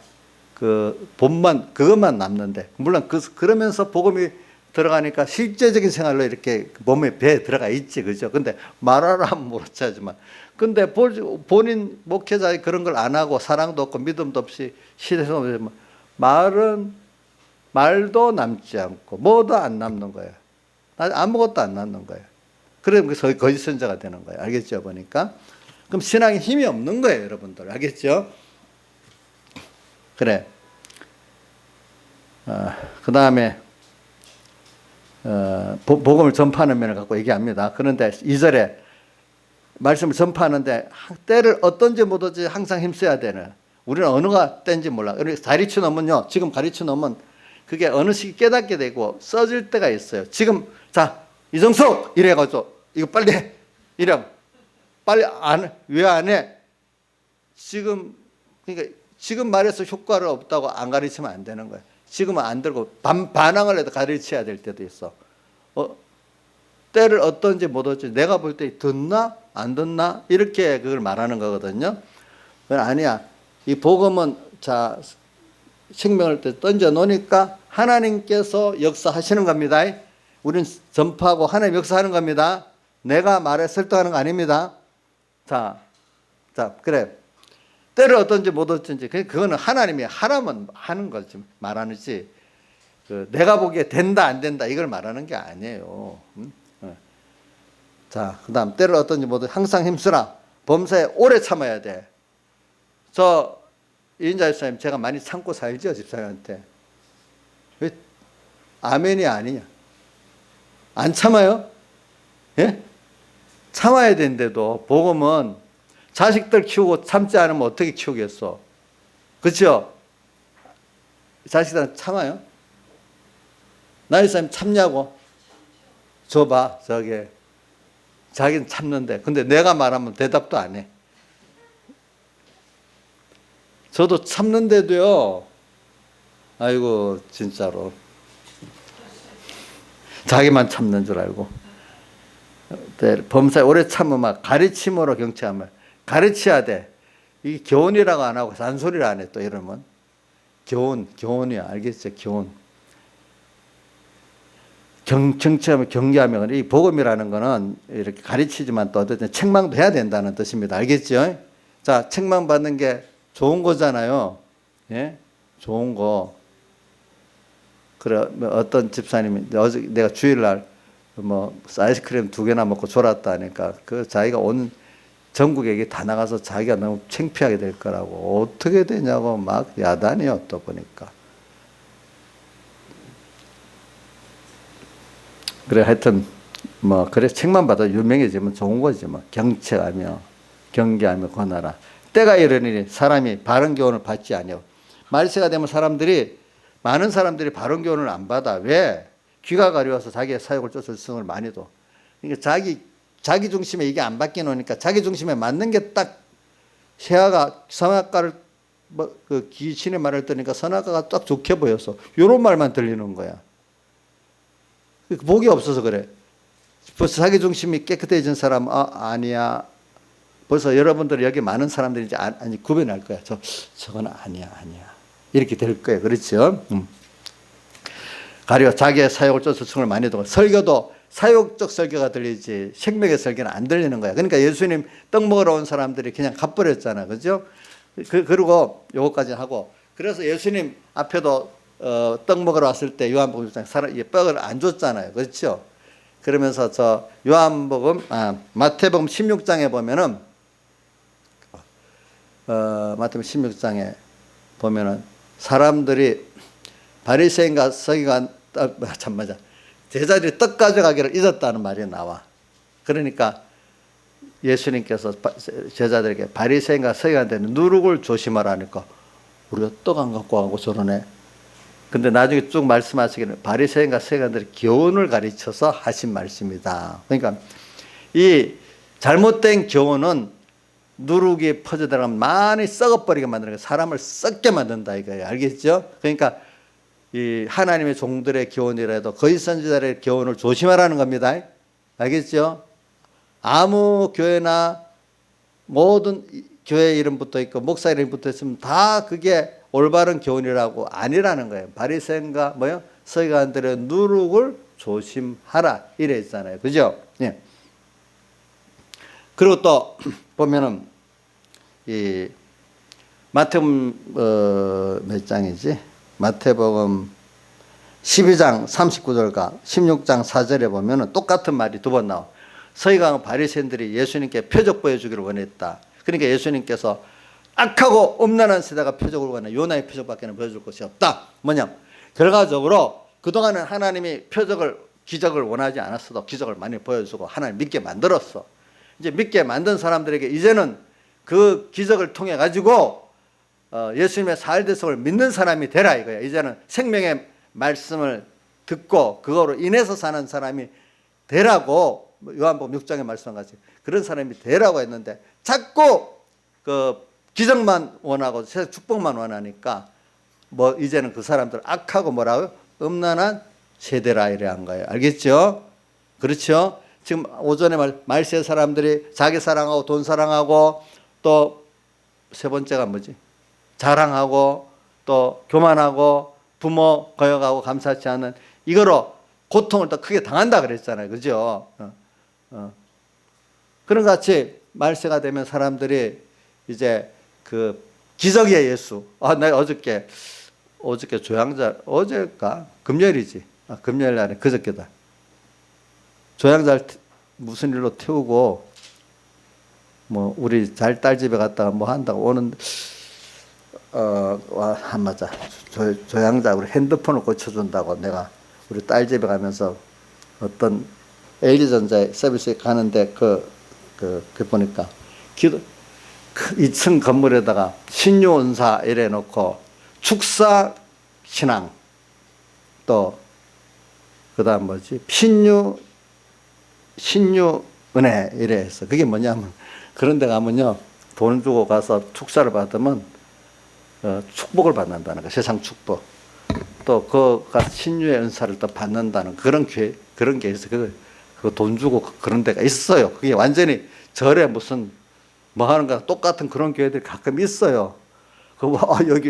그 본만 그것만 남는데 물론 그러면서 복음이 들어가니까 실제적인 생활로 이렇게 몸에 배에 들어가 있지, 그죠? 근데 말하라 하면 모르지 하지만 근데 본인 목회자의 그런 걸 안 하고 사랑도 없고 믿음도 없이 시대에서 말도 남지 않고 뭐도 안 남는 거예요. 아무것도 안 남는 거예요. 그러면 거짓 선자가 되는 거예요. 알겠죠? 보니까. 그럼 신앙에 힘이 없는 거예요, 여러분들. 알겠죠? 그래. 그 다음에 복음을 전파하는 면을 갖고 얘기합니다. 그런데 2절에 말씀을 전파하는데 때를 어떤지 못하지 항상 힘써야 되는. 우리는 어느가 때인지 몰라. 가르쳐 놓으면요. 지금 가르쳐 놓으면 그게 어느 시기 깨닫게 되고 써질 때가 있어요. 지금 자 이정숙 이래가지고 이거 빨리 해. 이래. 빨리 왜 안 해? 지금 그러니까 지금 말해서 효과를 없다고 안 가르치면 안 되는 거예요. 지금은 안 들고 반항을 해도 가르쳐야 될 때도 있어. 때를 어떤지 못 어쩐지 내가 볼 때 듣나 안 듣나 이렇게 그걸 말하는 거거든요. 아니야. 이 복음은 자 생명을 던져 놓으니까 하나님께서 역사하시는 겁니다. 우리는 전파하고 하나님 역사하는 겁니다. 내가 말에 설득하는 거 아닙니다. 자 그래. 때를 어떤지 못 어쩐지 그거는 하나님이 하라면 하는 거지 말하는지 내가 보기에 된다 안 된다 이걸 말하는 게 아니에요. 자 그다음 때를 어떤지 못 어쩐지 항상 힘쓰라. 범사에 오래 참아야 돼. 저 이인자 집사님 제가 많이 참고 살죠 집사님한테. 왜 아멘이 아니냐? 안 참아요? 예? 참아야 되는데도 복음은 자식들 키우고 참지 않으면 어떻게 키우겠어? 그렇죠? 자식들은 참아요? 나이사님 참냐고? 줘봐 저게 자기는 참는데 근데 내가 말하면 대답도 안 해. 저도 참는데도요. 아이고 진짜로 자기만 참는 줄 알고 범사에 오래 참으면 가르침으로 경치하면 가르쳐야 돼. 이 교훈이라고 안 하고 잔소리를 안 해 또 이러면 교훈이야. 알겠죠? 교훈. 경치하면 경계하면 이 복음이라는 거는 이렇게 가르치지만 또 어쨌든 책망도 해야 된다는 뜻입니다. 알겠죠? 자, 책망 받는 게 좋은 거잖아요. 예? 좋은 거. 그래, 어떤 집사님이 어제 내가 주일날 뭐 아이스크림 2개나 먹고 졸았다 하니까 그 자기가 온 전국에 다 나가서 자기가 너무 창피하게 될 거라고 어떻게 되냐고 막 야단이요 또 보니까. 그래 하여튼 뭐 그래 책만 받아 유명해지면 좋은 거지 뭐. 경책하며 경계하며 권하라. 때가 이르니 사람이 바른 교훈을 받지 아니하고. 말세가 되면 많은 사람들이 바른 교훈을 안 받아. 왜? 귀가 가려워서 자기의 사욕을 쫓을 성을 많이 둬. 그러니까 자기 중심에 이게 안 바뀌어 놓으니까 자기 중심에 맞는 게 딱 세아가 선악과를 그 귀신의 말을 들으니까 선악과가 딱 좋게 보여서 이런 말만 들리는 거야. 복이 없어서 그래. 벌써 자기 중심이 깨끗해진 사람 아니야. 벌써 여러분들 여기 많은 사람들이 이제 아니 구별할 거야. 저건 아니야. 이렇게 될 거예요. 그렇죠? 가려 자기의 사욕을 쫓을 성을 많이 두고 설교도 사욕적 설교가 들리지 생명의 설교는 안 들리는 거야. 그러니까 예수님 떡 먹으러 온 사람들이 그냥 가버렸잖아. 그죠? 그리고 요거까지 하고 그래서 예수님 앞에도 떡 먹으러 왔을 때 요한복음 6장에 떡을 안 줬잖아요. 그렇죠? 그러면서 마태복음 16장에 보면은 마태복음 16장에 보면은 사람들이 바리새인과 서기관 제자들이 떡 가져가기를 잊었다는 말이 나와. 그러니까 예수님께서 제자들에게 바리새인과 서기관한테는 누룩을 조심하라니까 우리가 떡 안 갖고 가고 저러네. 근데 나중에 쭉 말씀하시기는 바리새인과 서기관들이 교훈을 가르쳐서 하신 말씀이다. 그러니까 이 잘못된 교훈은 누룩이 퍼져들어가면 많이 썩어버리게 만드는 거예요. 사람을 썩게 만든다 이거예요. 알겠죠? 그러니까 이 하나님의 종들의 교훈이라도 거짓 선지자들의 교훈을 조심하라는 겁니다. 알겠죠? 아무 교회나 모든 교회 이름 붙어 있고 목사 이름 붙어 있으면 다 그게 올바른 교훈이라고 아니라는 거예요. 바리새인과 서기관들의 누룩을 조심하라 이래 있잖아요. 그죠? 예. 그리고 또 보면은 이 마태복음 몇 장이지? 마태복음 12장 39절과 16장 4절에 보면은 똑같은 말이 두 번 나와. 서기관과 바리새인들이 예수님께 표적 보여주기를 원했다. 그러니까 예수님께서 악하고 음란한 세대가 표적을 원해. 요나의 표적밖에는 보여줄 것이 없다. 뭐냐? 결과적으로 그동안은 하나님이 기적을 원하지 않았어도 기적을 많이 보여주고 하나님 믿게 만들었어. 이제 믿게 만든 사람들에게 이제는 그 기적을 통해 가지고 예수님의 살대성을 믿는 사람이 되라 이거야. 이제는 생명의 말씀을 듣고 그거로 인해서 사는 사람이 되라고 요한복음 6장에 말씀한 같이 그런 사람이 되라고 했는데 자꾸 그 기적만 원하고 축복만 원하니까 이제는 그 사람들 악하고 뭐라고요? 음란한 세대라 이래 한 거예요. 알겠죠? 그렇죠? 지금 오전에 말세 사람들이 자기 사랑하고 돈 사랑하고 또 세 번째가 뭐지? 자랑하고 또 교만하고 부모 거역하고 감사치 않은 이거로 고통을 더 크게 당한다 그랬잖아요. 그죠? 그런 같이 말세가 되면 사람들이 이제 그 기적의 예수. 내가 어저께 어제가 금요일이지. 금요일 날에 그저께다. 조향자를 무슨 일로 태우고 우리 딸 집에 갔다가 한다고 오는데 맞아. 조향자 우리 핸드폰을 고쳐준다고 내가 우리 딸 집에 가면서 어떤 LG전자에 서비스에 가는데 그 보니까 2층 건물에다가 신유은사 이래 놓고 축사 신앙 또 그다음 뭐지 신유은혜 이래 해서 그게 뭐냐면 그런 데 가면요 돈 주고 가서 축사를 받으면 축복을 받는다는 거 세상 축복 또 그가 신유의 은사를 또 받는다는 그런 게 있어. 그 돈 주고 그런 데가 있어요. 그게 완전히 절에 무슨 하는가 똑같은 그런 교회들이 가끔 있어요.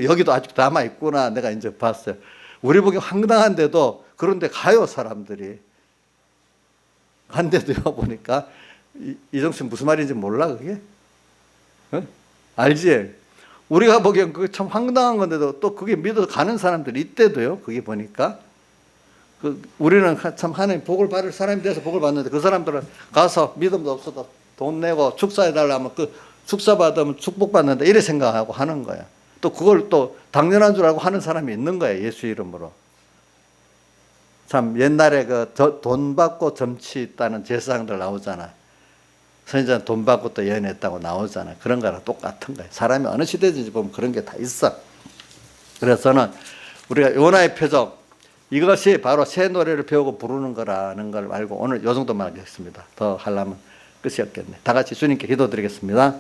여기도 아직도 남아 있구나 내가 이제 봤어요. 우리 보기 황당한데도 그런 데 가요 사람들이. 간데도요 보니까 이정신 무슨 말인지 몰라 그게? 알지? 우리가 보기엔 그게 참 황당한 건데도 또 그게 믿어 가는 사람들이 있대도요. 그게 보니까 우리는 참 하나님 복을 받을 사람이 돼서 복을 받는데 그 사람들은 가서 믿음도 없어도 돈 내고 축사해달라면 그 축사 받으면 축복 받는다 이래 생각하고 하는 거야. 또 그걸 또 당연한 줄 알고 하는 사람이 있는 거야. 예수 이름으로. 참 옛날에 돈 받고 점치 있다는 제사장들 나오잖아. 선지자는 돈 받고 또 연애했다고 나오잖아. 그런 거랑 똑같은 거야. 사람이 어느 시대든지 보면 그런 게 다 있어. 그래서 저는 우리가 요나의 표적 이것이 바로 새 노래를 배우고 부르는 거라는 걸 알고 오늘 요 정도만 하겠습니다. 더 하려면 끝이 없겠네. 다 같이 주님께 기도드리겠습니다.